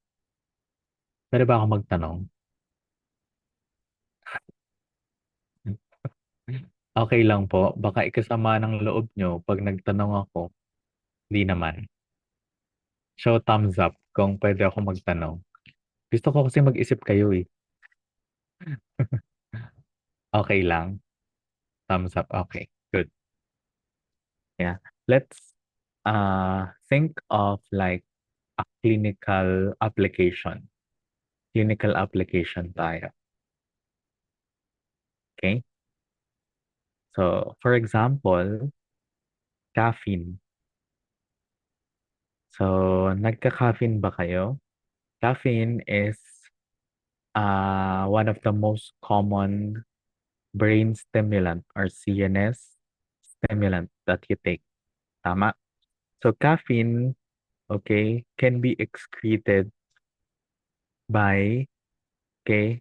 Pwede ba ako magtanong? Okay lang po. Baka ikasama ng loob nyo pag nagtanong ako. Di naman. Show thumbs up kung pwede ako magtanong. Gusto ko kasi mag-isip kayo eh. Okay lang. Thumbs up. Okay. Good. Yeah. Let's think of like a clinical application. Clinical application tayo. Okay? So, for example, caffeine. So, nagka-caffeine ba kayo? Caffeine is one of the most common brain stimulant or CNS stimulant that you take. Tama? So, caffeine, okay, can be excreted by, okay,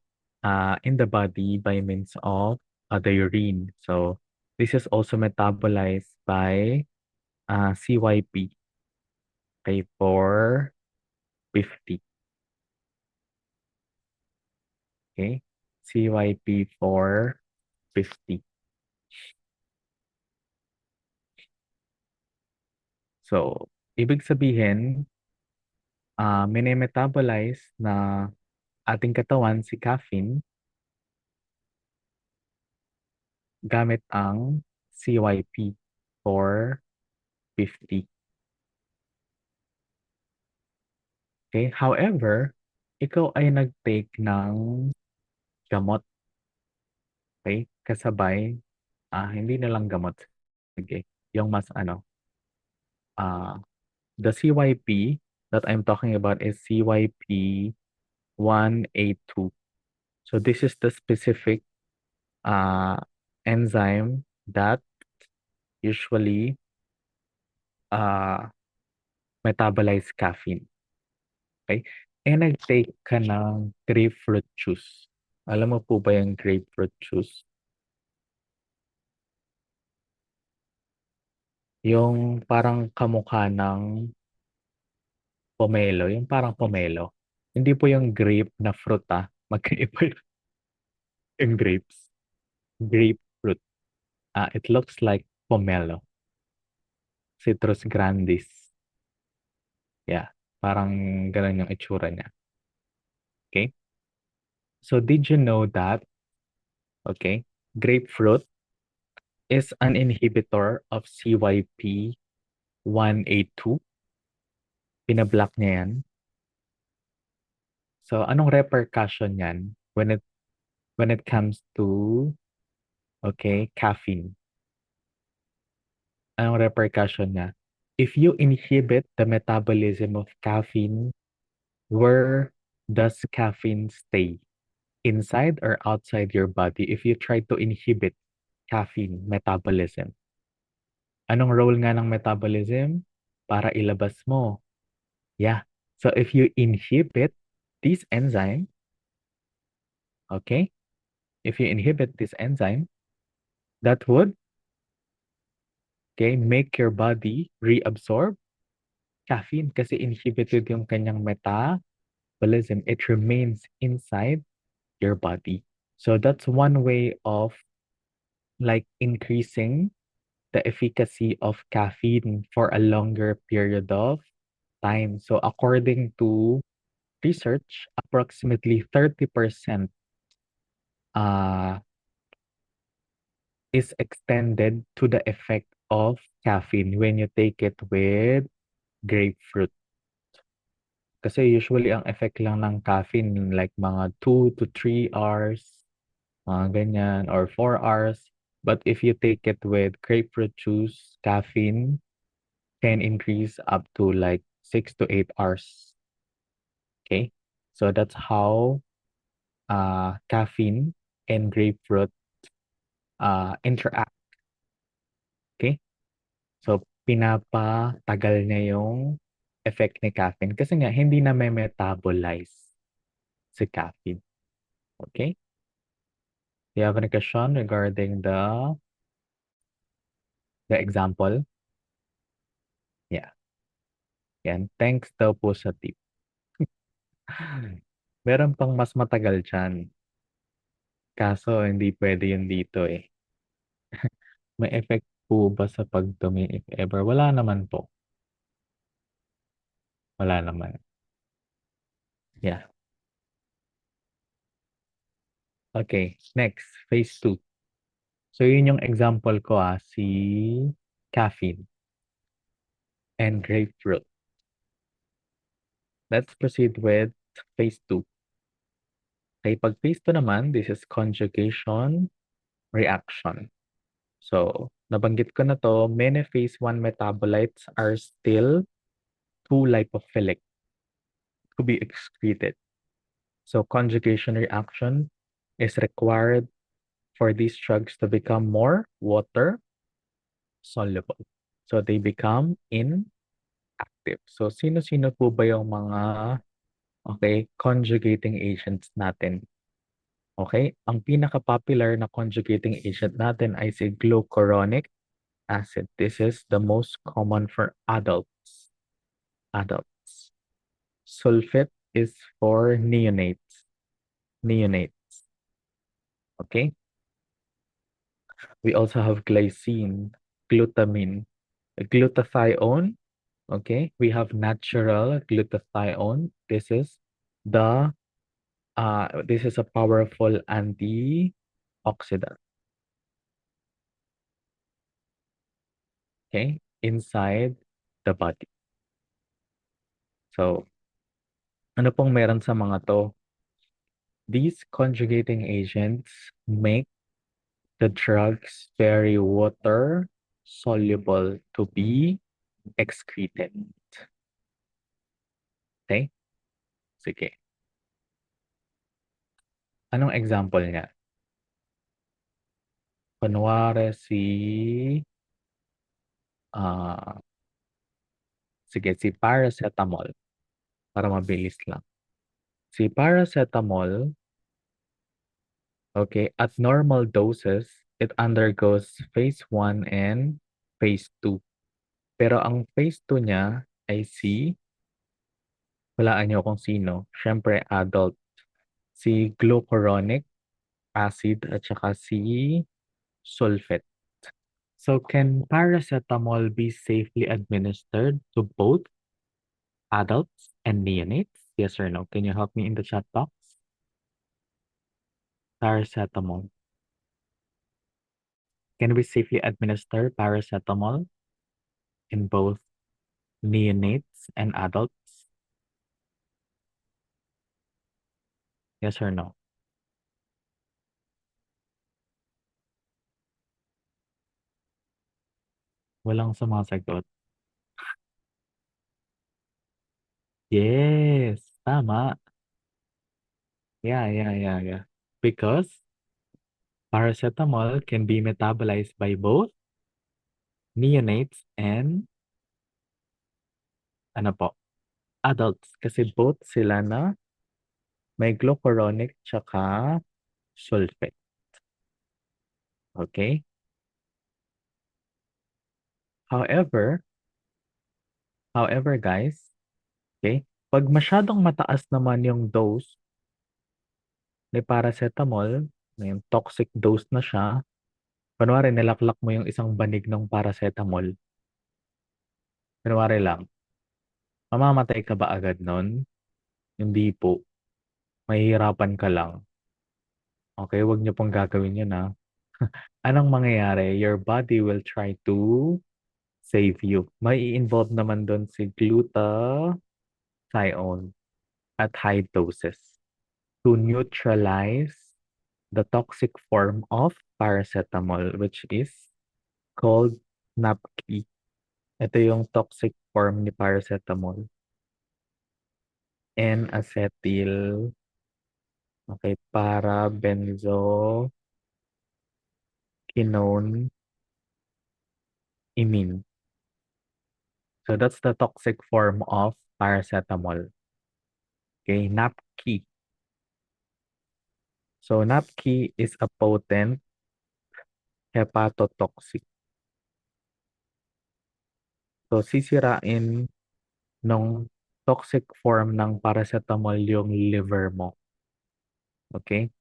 in the body by means of the urine. So, this is also metabolized by CYP, okay, for 50, okay, CYP for 50. So, ibig sabihin, minimetabolize na ating katawan si caffeine gamit ang CYP for 50. Okay? However, ikaw ay nag-take ng gamot. Okay? Kasabay, hindi na lang gamot. Sige. Yung mas ano, ah, the CYP that I'm talking about is CYP 182. So this is the specific uh, enzyme that usually uh, metabolize caffeine. Okay? Nag-take ka ng grapefruit juice. Alam mo po ba yung grapefruit juice? Yung parang kamukha ng pomelo, yung parang pomelo. Hindi po yung grape na fruit Magkaiba yung grapes. Grapefruit. It looks like pomelo. Citrus grandis. Yeah. Parang ganun yung itsura niya. Okay? So did you know that, okay, grapefruit is an inhibitor of CYP1A2. Pinablock niya yan. So anong repercussion yan when it comes to, okay, caffeine? Anong repercussion niya? If you inhibit the metabolism of caffeine, where does caffeine stay? Inside or outside your body? If you try to inhibit caffeine metabolism. Anong role nga ng metabolism? Para ilabas mo. Yeah. So if you inhibit this enzyme, okay? If you inhibit this enzyme, that would, okay, make your body reabsorb caffeine kasi inhibited yung kanyang metabolism. It remains inside your body. So that's one way of like increasing the efficacy of caffeine for a longer period of time. So according to research, approximately 30% uh, is extended to the effect of caffeine when you take it with grapefruit. Kasi usually ang effect lang ng caffeine like mga 2 to 3 hours, mga ganyan, or 4 hours. But if you take it with grapefruit juice, caffeine can increase up to like 6 to 8 hours. Okay? So that's how caffeine and grapefruit interact. Okay? So pinapatagal niya yung effect ni caffeine kasi nga hindi na may metabolize si caffeine. Okay? Do you have any question regarding the example? Yeah. Yan. Thanks daw po sa tip. Meron pang mas matagal dyan. Kaso hindi pwede yun dito eh. May effect po ba sa pagdumi if ever? Wala naman po. Wala naman. Yeah. Okay. Next. Phase 2. So yun yung example ko si caffeine and grapefruit. Let's proceed with phase 2. Okay, pag phase 2 naman, this is conjugation reaction. So, nabanggit ko na to, many phase 1 metabolites are still too lipophilic to be excreted. So, conjugation reaction is required for these drugs to become more water soluble. So, they become inactive. So, sino-sino po ba yung mga conjugating agents natin? Okay? Ang pinaka-popular na conjugating agent natin ay si glucuronic acid. This is the most common for adults. Adults. Sulfate is for neonates. Neonates. Okay? We also have glycine, glutamine, glutathione. Okay? We have natural glutathione. This is a powerful antioxidant. Okay? Inside the body. So, ano pong meron sa mga to? These conjugating agents make The drug's very water soluble to be excreted. Okay? Sige. Anong example niya? Kunwari ah, sige, si paracetamol para mabilis lang. Si paracetamol, okay, at normal doses, it undergoes phase 1 and phase 2. Pero ang phase 2 niya ay walaan niyo kung sino, syempre adult, si glucuronic acid at saka si sulfate. So can paracetamol be safely administered to both adults and neonates? Yes or no? Can you help me in the chat box? Paracetamol. Can we safely administer paracetamol in both neonates and adults? Yes or no? Walang sumasagot. Yes, tama. Yeah. Because paracetamol can be metabolized by both neonates and ano po, adults. Kasi both sila na may glucuronic tsaka sulfate. Okay? However, guys, okay, pag masyadong mataas naman yung dose ni paracetamol, yung toxic dose na siya, kunwari nilaklak mo yung isang banig ng paracetamol, kunwari lang, mamamatay ka ba agad nun? Hindi po. Mahihirapan ka lang. Okay, wag niyo pong gagawin yun, ha. Anong mangyayari? Your body will try to save you. May involve naman doon si glutathione at high doses to neutralize the toxic form of paracetamol, which is called NAPQI. Ito yung toxic form ni paracetamol. N-acetyl, okay, para-benzoquinone imine. So that's the toxic form of paracetamol. Okay, NAPQI. So NAPQI is a potent hepatotoxic. So sisirain nung toxic form ng paracetamol yung liver mo. Okay?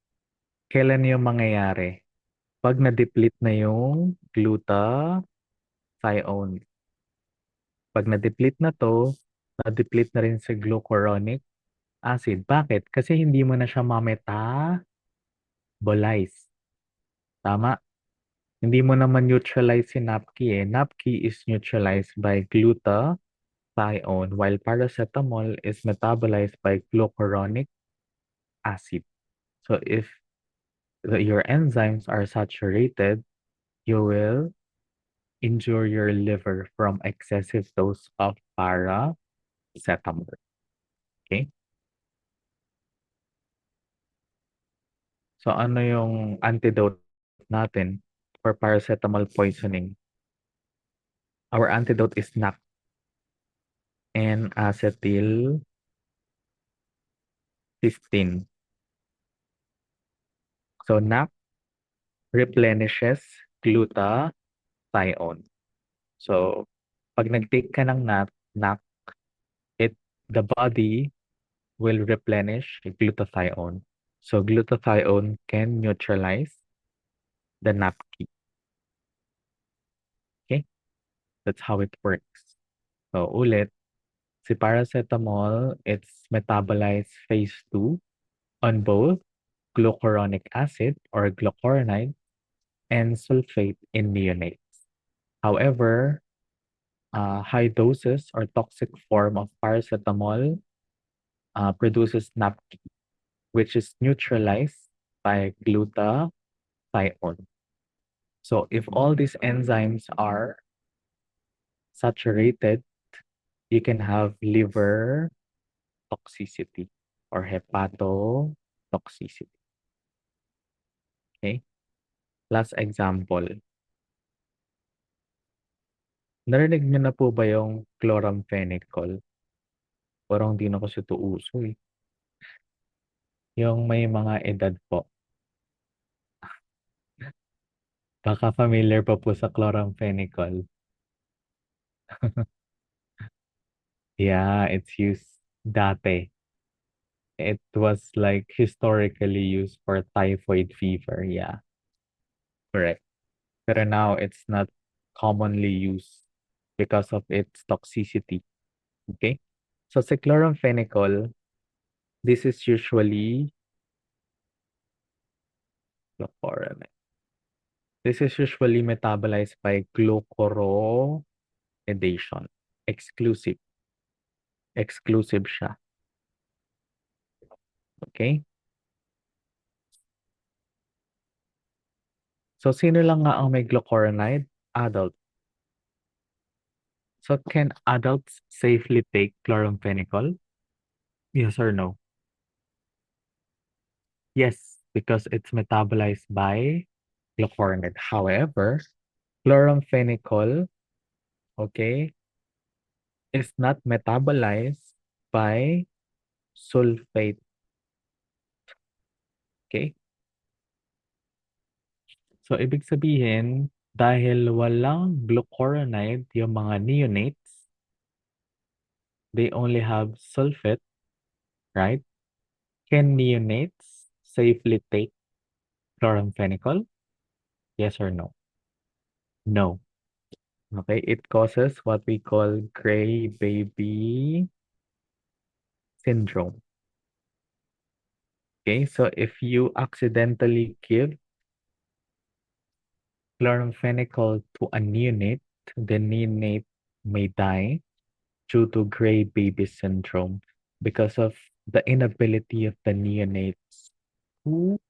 Kailan yung mangyayari? Pag na-deplete na yung glutathione. Pag na-deplete na to, na-deplete na rin si glucuronic acid. Bakit? Kasi hindi mo na siya ma-metabolize. Tama? Hindi mo naman neutralize si NAPQI eh. NAPQI is neutralized by glutathione while paracetamol is metabolized by glucuronic acid. So if your enzymes are saturated, you will injure your liver from excessive dose of paracetamol. Okay? So ano yung antidote natin for paracetamol poisoning? Our antidote is NAC, N-acetylcysteine. So NAC replenishes glutathione. So pag nag-take ka ng NAC, the body will replenish glutathione. So glutathione can neutralize the NAPQI. Okay? That's how it works. So ulit, si paracetamol, it's metabolized phase 2 on both glucuronic acid or glucuronide and sulfate in neonates. However, high doses or toxic form of paracetamol produces NAPQI, which is neutralized by glutathione. So if all these enzymes are saturated, you can have liver toxicity or hepatotoxicity. Okay? Last example. Narinig niyo na po ba yung chloramphenicol? Parang di na kasi ito uso eh. Yung may mga edad po. Baka familiar pa po sa chloramphenicol. Yeah, it's used dati. It was like historically used for typhoid fever. Yeah, correct. Pero now it's not commonly used because of its toxicity. Okay? So sa chloramphenicol, this is usually chlorine. This is usually metabolized by glucuronidation. Exclusive. Exclusive siya. Okay? So sino lang nga ang may glucuronide? Adult. So can adults safely take chloramphenicol? Yes or no? Yes, because it's metabolized by glucuronide. However, chloramphenicol, okay, is not metabolized by sulfate. Okay? So, ibig sabihin, dahil walang glucuronide yung mga neonates, they only have sulfate, right? Can neonates safely take chloramphenicol? Yes or no? No. Okay, it causes what we call gray baby syndrome. Okay, so if you accidentally give chloramphenicol to a neonate, the neonate may die due to gray baby syndrome because of the inability of the neonates to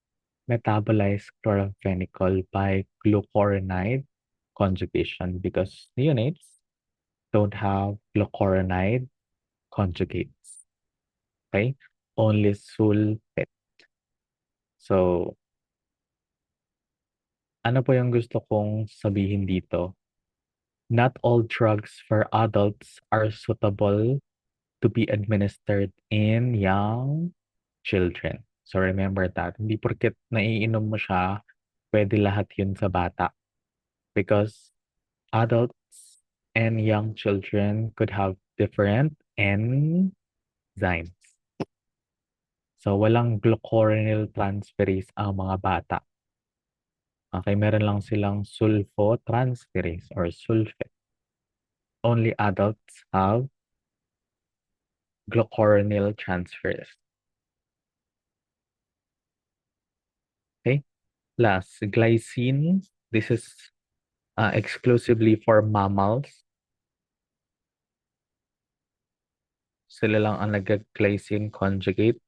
metabolize chloramphenicol by glucuronide conjugation because neonates don't have glucuronide conjugates. Okay? Only sulfate. So, ano po yung gusto kong sabihin dito? Not all drugs for adults are suitable to be administered in young children. So remember that. Hindi porket naiinom mo siya, pwede lahat yun sa bata. Because adults and young children could have different enzymes. So walang glucuronil transferase ang mga bata. Okay, meron lang silang sulfotransferase or sulfate. Only adults have glucuronil transferase. Okay, last, glycine. This is exclusively for mammals. Sila lang ang nag-glycine conjugate.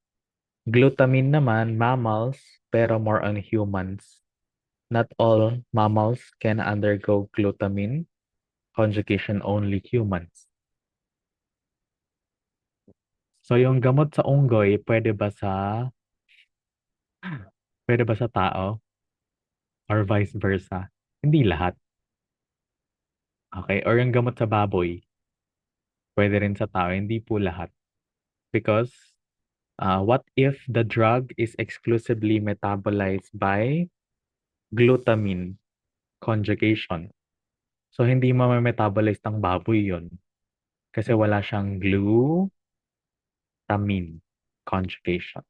Glutamine naman, mammals, pero more on humans. Not all mammals can undergo glutamine conjugation, only humans. So yung gamot sa unggoy, pwede ba sa tao or vice versa? Hindi lahat. Okay, or yung gamot sa baboy, pwede rin sa tao, hindi po lahat. Because what if the drug is exclusively metabolized by glutamine conjugation? So, hindi metabolized ng baboy yun. Kasi wala siyang glutamine conjugation.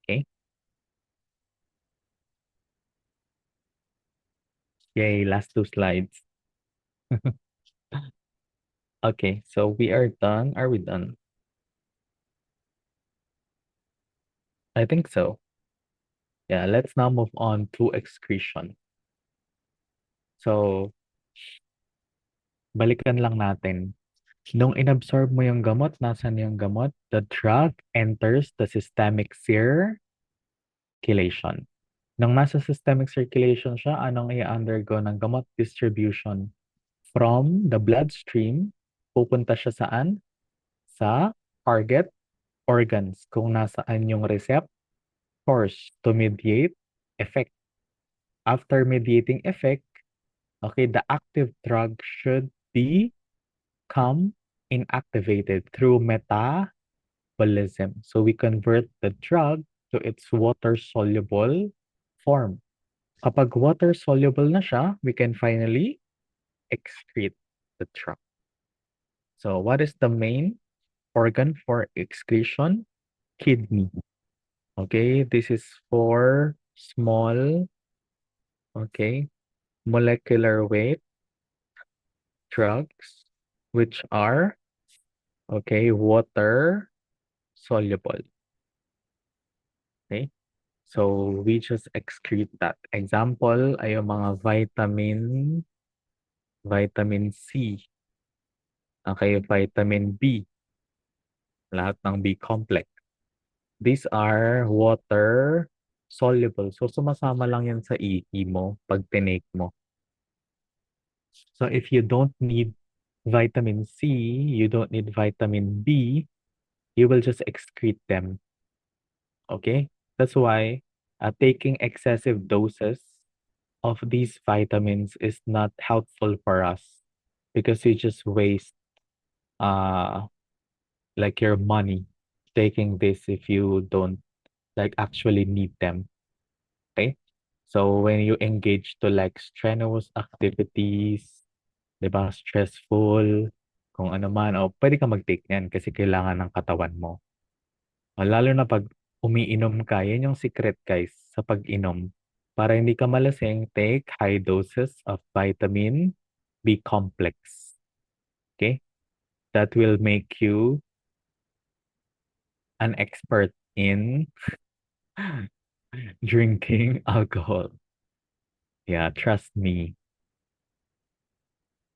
Okay? Yay, last two slides. Okay, so we are done. Are we done? I think so. Yeah, let's now move on to excretion. So, balikan lang natin. Nung inabsorb mo yung gamot, nasan yung gamot? The drug enters the systemic circulation. Nang nasa systemic circulation siya, anong i-undergo ng gamot? Distribution. From the bloodstream, pupunta siya saan? Sa target organs. Kung nasaan yung receptors to mediate effect. After mediating effect, okay, the active drug should become inactivated through metabolism. So we convert the drug to its water-soluble form. Kapag water-soluble na siya, we can finally excrete the drug. So what is the main organ for excretion? Kidney. Okay, this is for small, okay, molecular weight drugs, which are, okay, water soluble. Okay, so we just excrete that. Example ay yung mga vitamin C, okay, vitamin B, lahat ng B complex. These are water soluble. So sumasama lang yan sa ihi mo pag tinake mo. So if you don't need vitamin C, you don't need vitamin B, you will just excrete them. Okay? That's why taking excessive doses of these vitamins is not helpful for us because you just waste uh like your money taking this if you don't like actually need them. Okay? So when you engage to like strenuous activities, 'di ba, stressful, kung ano man, o pwede ka mag-take niyan kasi kailangan ng katawan mo. Lalo na 'pag umiinom ka, yan yung secret guys sa pag-inom. Para hindi ka malasing, take high doses of vitamin B complex. Okay? That will make you an expert in drinking alcohol. Yeah, trust me.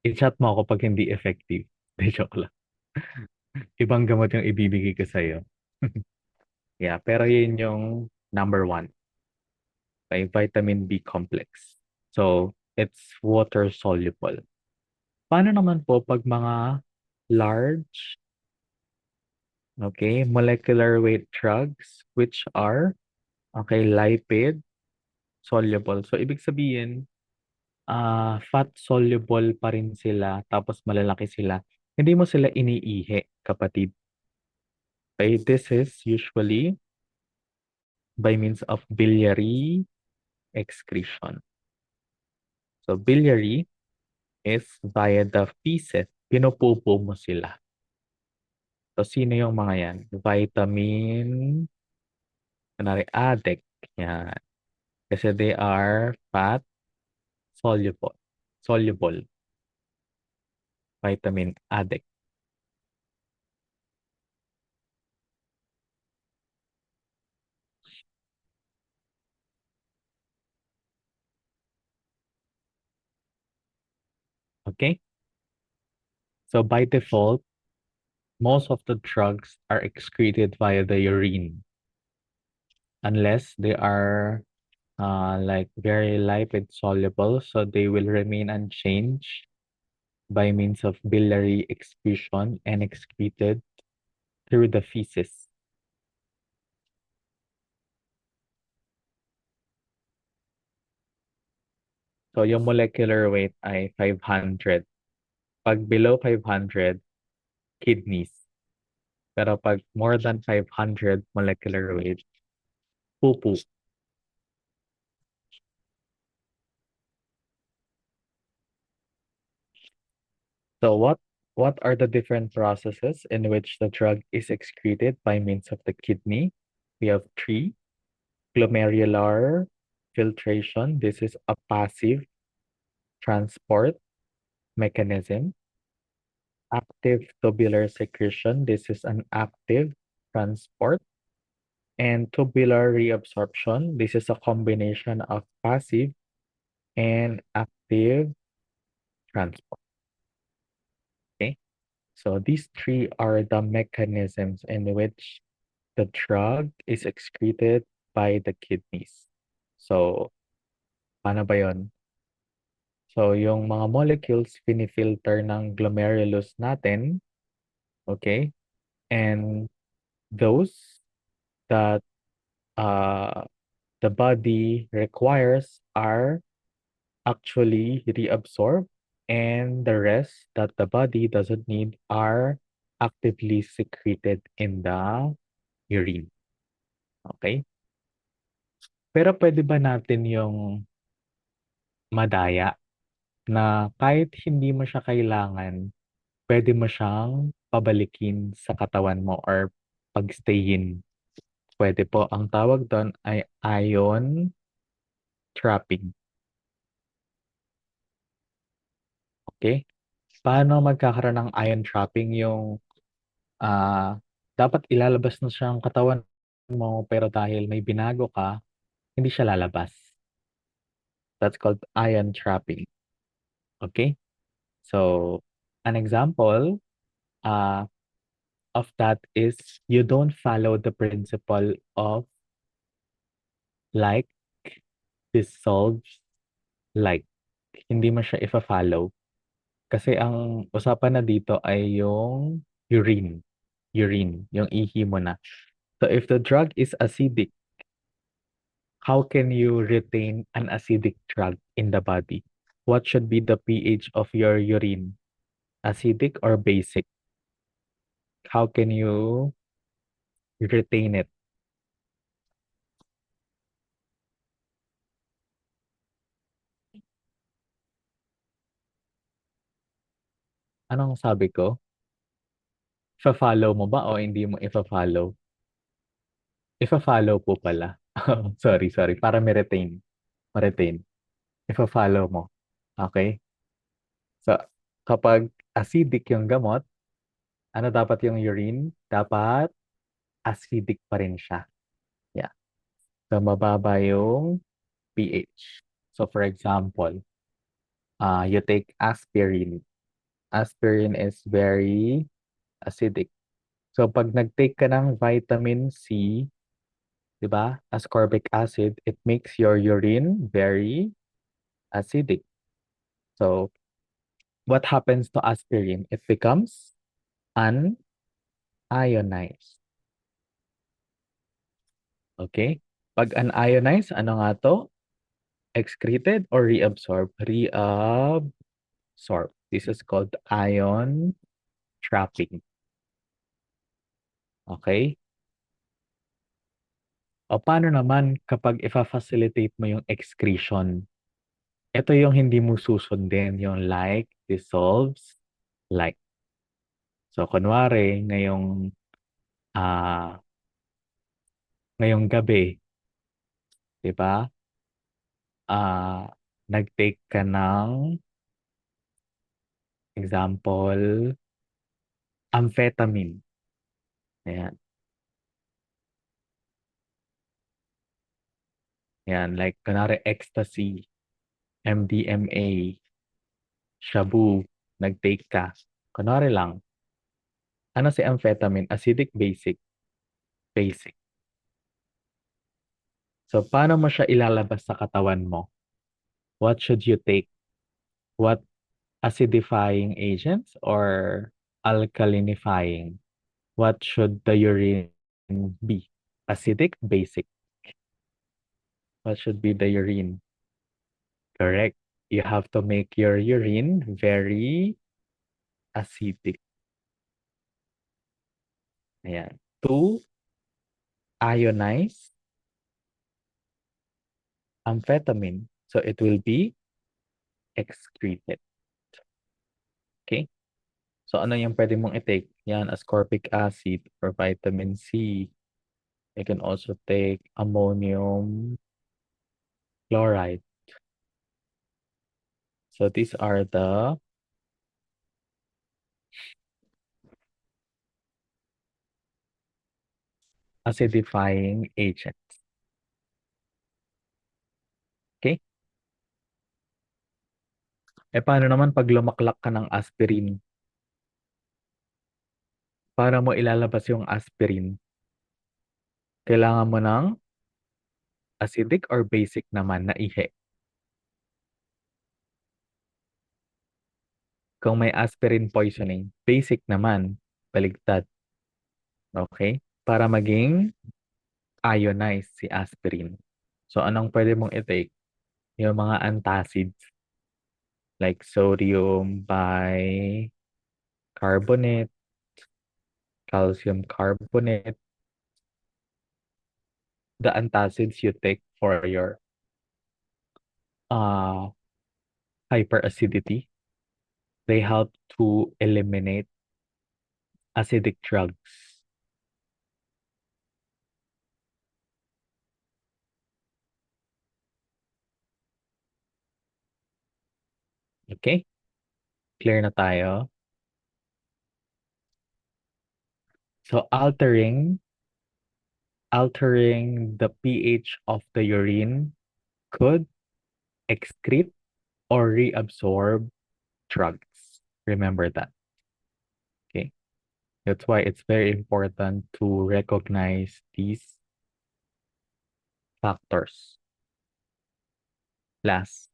I-chat mo ako pag hindi effective. Di joke lang. Ibang gamot yung ibibigay ko sa'yo. Yeah, pero yun yung number one, okay? Vitamin B complex. So, it's water soluble. Paano naman po pag mga large, okay, molecular weight drugs which are, okay, lipid soluble. So, ibig sabihin, fat soluble pa rin sila tapos malalaki sila. Hindi mo sila iniihi, kapatid. Okay, this is usually by means of biliary excretion. So, biliary is via the feces. Pinupupo mo sila. So, sino yung mga yan? Vitamin, kunwari, ADEC. Yan. Kasi they are fat soluble. Soluble. Vitamin ADEC. Okay? So, by default, most of the drugs are excreted via the urine. Unless they are like very lipid soluble, so they will remain unchanged by means of biliary excretion and excreted through the feces. So yung molecular weight ay 500. Pag below 500, kidneys. Pero pag more than 500 molecular weight, pupu. So what are the different processes in which the drug is excreted by means of the kidney? We have three. Glomerular filtration. This is a passive transport mechanism. Active tubular secretion. This is an active transport. And tubular reabsorption. This is a combination of passive and active transport. Okay. So these three are the mechanisms in which the drug is excreted by the kidneys. So, paano ba yun? So, yung mga molecules, pinifilter ng glomerulus natin, okay? And those that uh, the body requires are actually reabsorbed, and the rest that the body doesn't need are actively secreted in the urine. Okay? Pero pwede ba natin yung madaya na kahit hindi mo siya kailangan, pwede mo siyang pabalikin sa katawan mo or pagstayin. Pwede po. Ang tawag doon ay ion trapping. Okay? Paano magkakaroon ng ion trapping yung dapat ilalabas na siya ang katawan mo pero dahil may binago ka, hindi siya lalabas. That's called ion trapping. Okay? So, an example uh, of that is you don't follow the principle of like dissolves like. Hindi mo siya ifa-follow. Kasi ang usapan na dito ay yung urine. Urine, yung ihi mo na. So if the drug is acidic, how can you retain an acidic drug in the body? What should be the pH of your urine? Acidic or basic? How can you retain it? Anong sabi ko? Ifa-follow mo ba o hindi mo ifa-follow? Ifa-follow po pala. Sorry, sorry. Para ma-retain. Ma-retain. Ifa-follow mo. Okay? So, kapag acidic yung gamot, ano dapat yung urine? Dapat acidic pa rin siya. Yeah. So, mababa yung pH. So, for example, you take aspirin. Aspirin is very acidic. So, pag nag-take ka ng vitamin C, di ba, ascorbic acid, it makes your urine very acidic. So, what happens to aspirin? It becomes unionized. Okay? Pag unionized, ano nga to? Excreted or reabsorbed? Reabsorbed. This is called ion trapping. Okay? O paano naman kapag ifa-facilitate mo yung excretion? Ito yung hindi mo susundin, yung like dissolves like. So, kunwari, ah, ngayong gabi, di ba? Nag-take ka ng example, amphetamine. Ayan. Ayan, like, kunwari, ecstasy, MDMA, shabu, nag-take ka. Kunwari lang, ano si amphetamine? Acidic, basic? Basic. So, paano mo siya ilalabas sa katawan mo? What should you take? What acidifying agents or alkalinifying? What should the urine be? Acidic, basic? What should be the urine? Correct. You have to make your urine very acidic. Ayan. To ionize amphetamine. So it will be excreted. Okay? So ano yung pwede mong i-take? Yan, ascorbic acid or vitamin C. You can also take ammonium chloride. So these are the acidifying agents. Okay? Eh paano naman pag lumaklak ka ng aspirin? Para mo ilalabas yung aspirin, kailangan mo ng Acidic or basic naman na ihi? Kung may aspirin poisoning, basic naman, baligtad. Okay? Para maging ionized si aspirin. So, anong pwede mong i-take? Yung mga antacids like sodium bicarbonate, calcium carbonate, the antacids you take for your uh, hyperacidity, they help to eliminate acidic drugs. Okay? Clear na tayo. So altering the pH of the urine could excrete or reabsorb drugs. Remember that. Okay? That's why it's very important to recognize these factors. Last,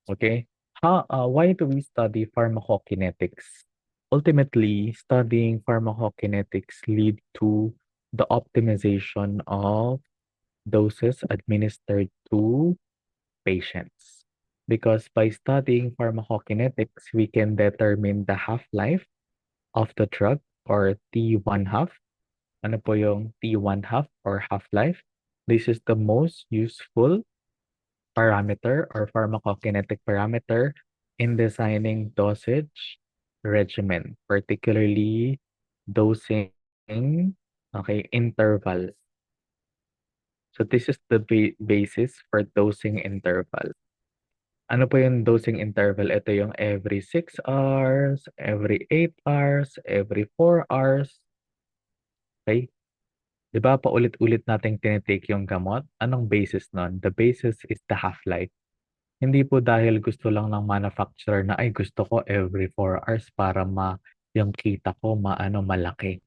okay? Why do we study pharmacokinetics? Ultimately, studying pharmacokinetics lead to the optimization of doses administered to patients. Because by studying pharmacokinetics, we can determine the half-life of the drug or T1 half. Ano po yung T1 half or half-life? This is the most useful parameter or pharmacokinetic parameter in designing dosage regimen, particularly dosing, okay, interval. So this is the basis for dosing interval. Ano po yung dosing interval? Ito yung every 6 hours, every 8 hours, every 4 hours. Okay? 'Di ba paulit-ulit nating tinitake yung gamot? Anong basis nun? The basis is the half-life. Hindi po dahil gusto lang ng manufacturer na ay gusto ko every 4 hours para yung kita ko malaki.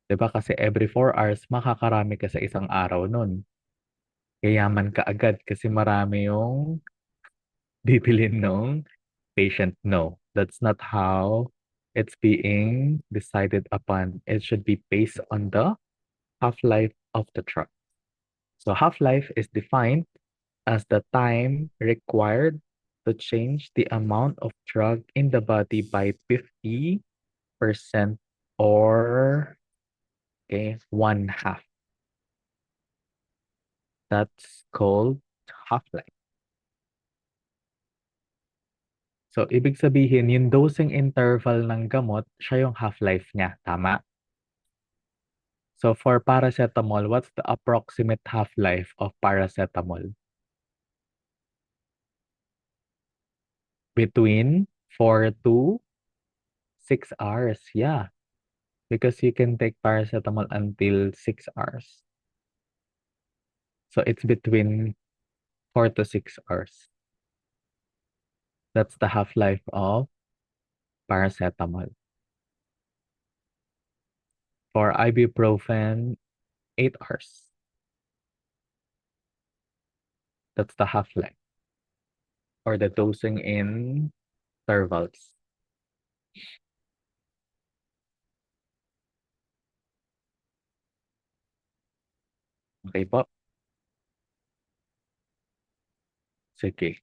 'Di ba kasi every 4 hours makakarami ka sa isang araw nun. Yayaman ka agad kasi marami yung bibilin nung patient. No, that's not how it's being decided upon. It should be based on the half-life of the drug. So half-life is defined as the time required to change the amount of drug in the body by 50% or okay, one half. That's called half-life. So, ibig sabihin, yung dosing interval ng gamot, siya yung half-life niya. Tama? So, for paracetamol, what's the approximate half-life of paracetamol? Between 4 to 6 hours. Yeah, because you can take paracetamol until 6 hours. So, it's between 4 to 6 hours. That's the half-life of paracetamol. For ibuprofen, 8 hours. That's the half-life or the dosing in intervals. Okay po? Sige.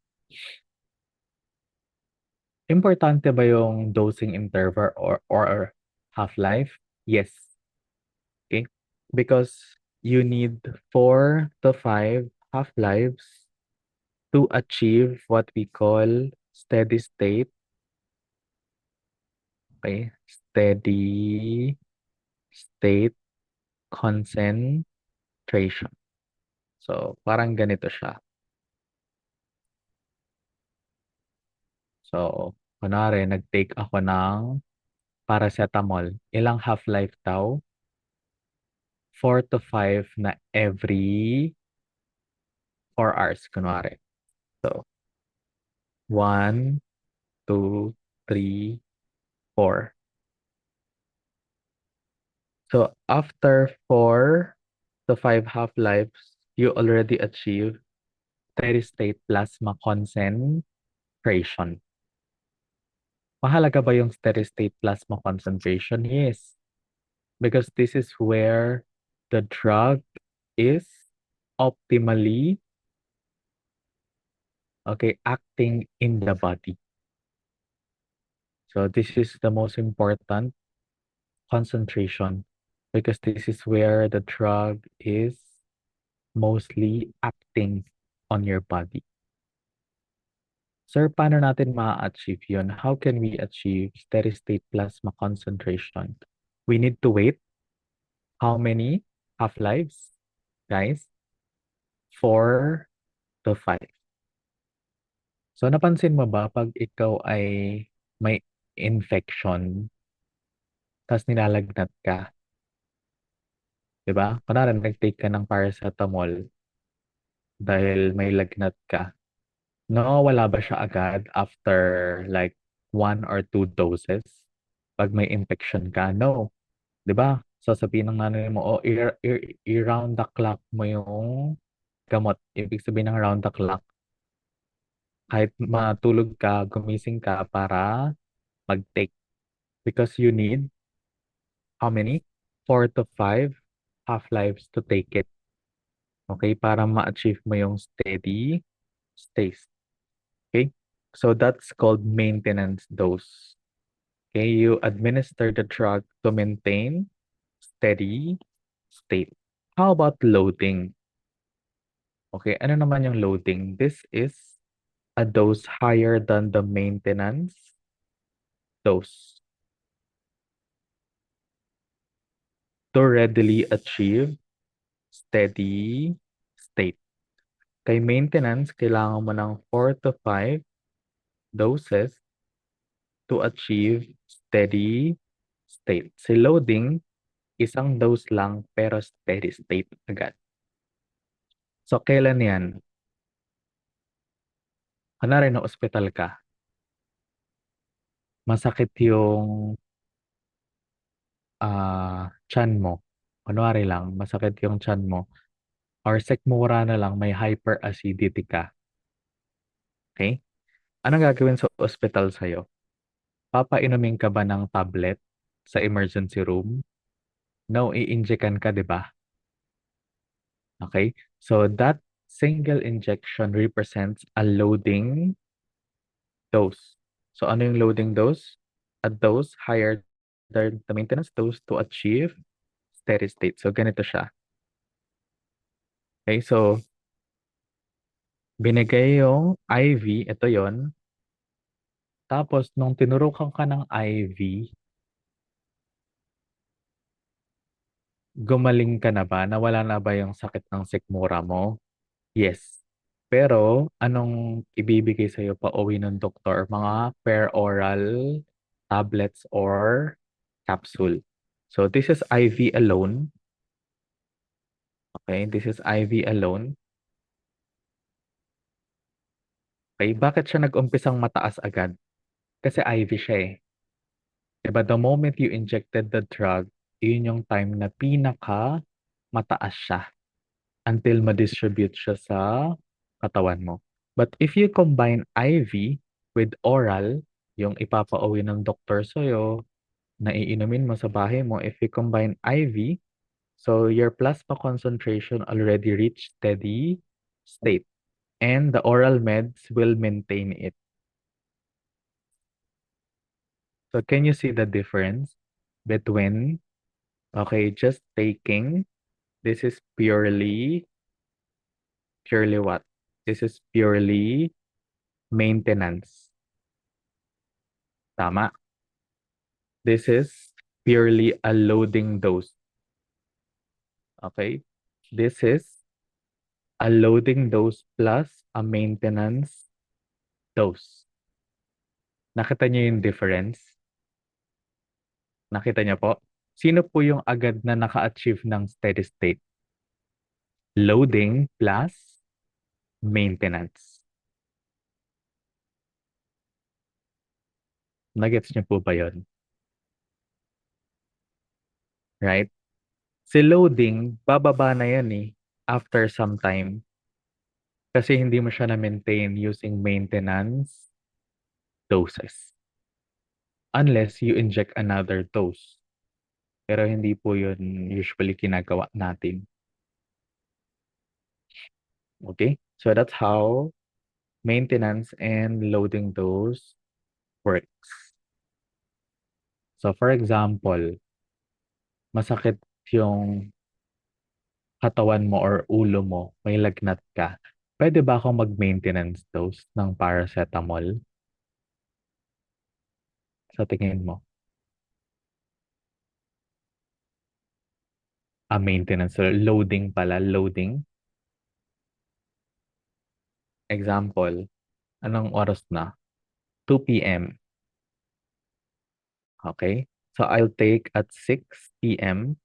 Importante ba yung dosing interval or half-life? Yes. Okay. Because you need 4 to 5 half-lives to achieve what we call steady state. Okay. Steady state concentration. So, parang ganito siya. So, kunwari, nag-take ako ng paracetamol. Ilang half-life daw? 4 to 5 na every 4 hours, kunwari. So, 1, 2, 3, 4. So, after 4 to 5 half-lives, you already achieve steady state plasma concentration. Mahalaga ba yung steady state plasma concentration? Yes, because this is where the drug is optimally, okay, acting in the body. So this is the most important concentration because this is where the drug is mostly acting on your body. Sir, paano natin ma-achieve yun? How can we achieve steady state plasma concentration? We need to wait how many half-lives, guys? 4 to 5. So napansin mo ba pag ikaw ay may infection, tapos nilalagnat ka, di ba? Kunwari nag-take ka ng paracetamol dahil may lagnat ka. Nawawala ba siya agad after like 1 or 2 doses? Pag may infection ka? No. 'Di ba? Sasabihin ng nanay mo, oh, i-round the clock mo yung gamot. Ibig sabihin ng round the clock, kahit matulog ka, gumising ka para mag-take. Because you need how many? 4 to 5 half-lives to take it. Okay? Para ma-achieve mo yung steady state. Okay? So that's called maintenance dose. Okay? You administer the drug to maintain steady state. How about loading? Okay, ano naman yung loading? This is a dose higher than the maintenance dose to readily achieve steady state. Kay maintenance, kailangan mo ng 4 to 5 doses to achieve steady state. Si loading, isang dose lang pero steady state agad. So, kailan yan? Kunwari na ospital ka, masakit yung tiyan mo. Kunwari lang, masakit yung tiyan mo. Or sikmura na lang, may hyperacidity ka. Okay? Anong gagawin sa ospital sa'yo? Papainumin ka ba ng tablet sa emergency room? No, i-injekan ka, di ba? Okay? So that single injection represents a loading dose. So ano yung loading dose? A dose higher than the maintenance dose to achieve steady state. So ganito siya. Okay, so binigay yung IV, ito yon. Tapos nung tinurukan ka ng IV, gumaling ka na ba? Nawala na ba yung sakit ng sikmura mo? Yes. Pero anong ibibigay sa'yo pa uwi ng doktor? Mga per oral tablets or capsule. So this is IV alone. Okay, this is IV alone. Okay, bakit siya nag-umpisang mataas agad? Kasi IV siya eh. Diba, the moment you injected the drug, yun yung time na pinaka mataas siya until ma-distribute siya sa katawan mo. But if you combine IV with oral, yung ipapauwi ng doktor sa'yo, na iinumin mo sa bahay mo, if you combine IV, so your plasma concentration already reached steady state and the oral meds will maintain it. So can you see the difference between, okay, just taking, this is purely what? This is purely maintenance. Tama. This is purely a loading dose. Okay. This is a loading dose plus a maintenance dose. Nakita niyo yung difference? Nakita niyo po? Sino po yung agad na naka-achieve ng steady state? Loading plus maintenance. Nagets niyo po ba yun? Right? Si loading, bababa na yan eh. after some time, kasi hindi mo siya na-maintain using maintenance doses. Unless you inject another dose. Pero hindi po yun usually ginagawa natin. Okay? So that's how maintenance and loading dose works. So for example, masakit yung katawan mo or ulo mo, may lagnat ka. Pwede ba akong mag-maintenance dose ng paracetamol sa tingin mo? Maintenance. So loading pala, loading. Example, anong oras na? 2 p.m. Okay? So I'll take at 6 p.m.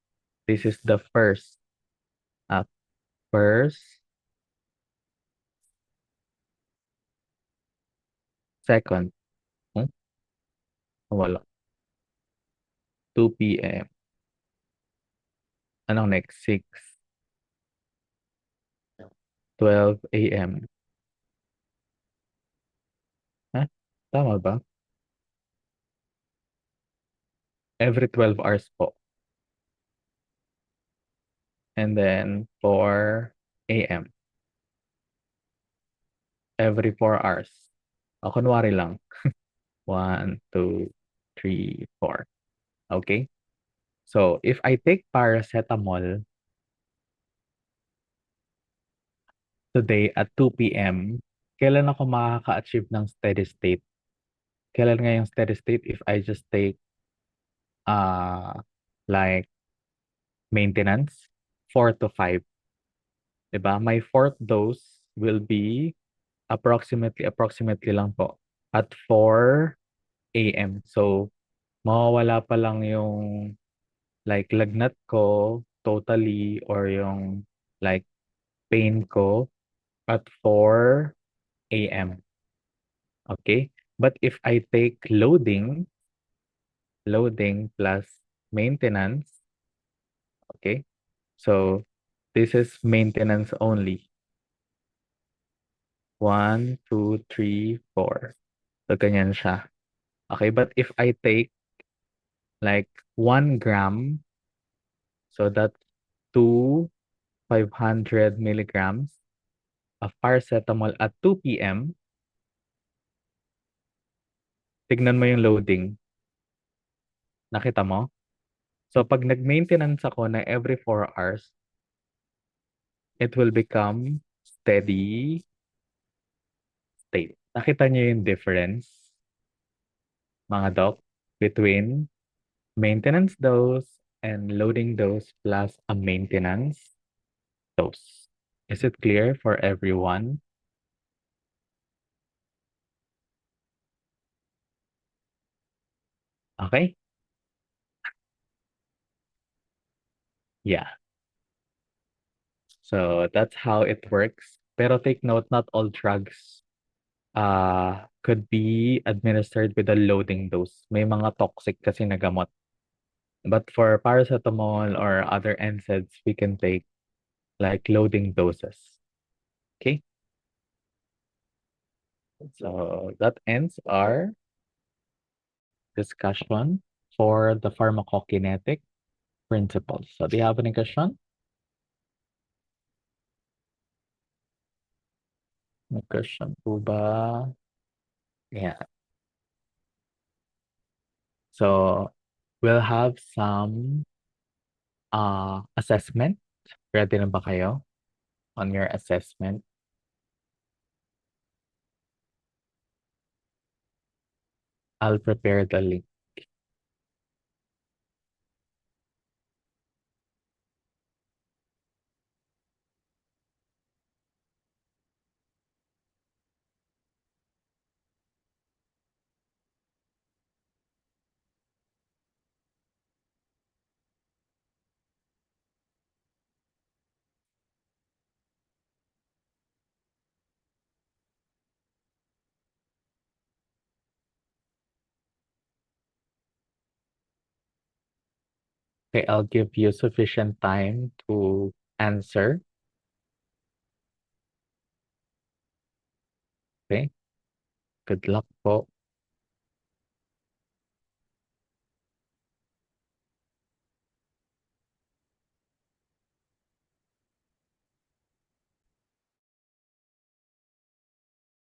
This is the uh, first, second, hmm? Wala. 2 p.m. Anong next? 6, 12 a.m. Ha? Tama ba? Every 12 hours po. And then 4 a.m. Every 4 hours. O, kunwari lang. 1, 2, 3, 4. Okay? So, if I take paracetamol today at 2 p.m., kailan ako makaka-achieve ng steady state? Kailan nga yung steady state if I just take uh like maintenance 4 to 5, 'di ba? My fourth dose will be approximately lang po at 4 a.m. So mawawala pa lang yung like lagnat ko totally or yung like pain ko at 4 a.m. Okay? But if I take loading plus maintenance, okay? So this is maintenance only. 1, 2, 3, 4. So ganyan siya. Okay, but if I take like 1 gram, so that's 500 milligrams of paracetamol at 2 p.m., tignan mo yung loading. Nakita mo? So pag nag-maintenance ako na every 4 hours, it will become steady state. Nakita niyo yung difference, mga doc, between maintenance dose and loading dose plus a maintenance dose. Is it clear for everyone? Okay? Yeah. So that's how it works. Pero take note, not all drugs could be administered with a loading dose. May mga toxic kasi na gamot. But for paracetamol or other NSAIDs, we can take like loading doses. Okay? So that ends our discussion for the pharmacokinetic principles. So do you have any question? May question po ba? Yeah. So we'll have some assessment. Ready na ba kayo on your assessment? I'll prepare the link. Okay, I'll give you sufficient time to answer. Good luck po.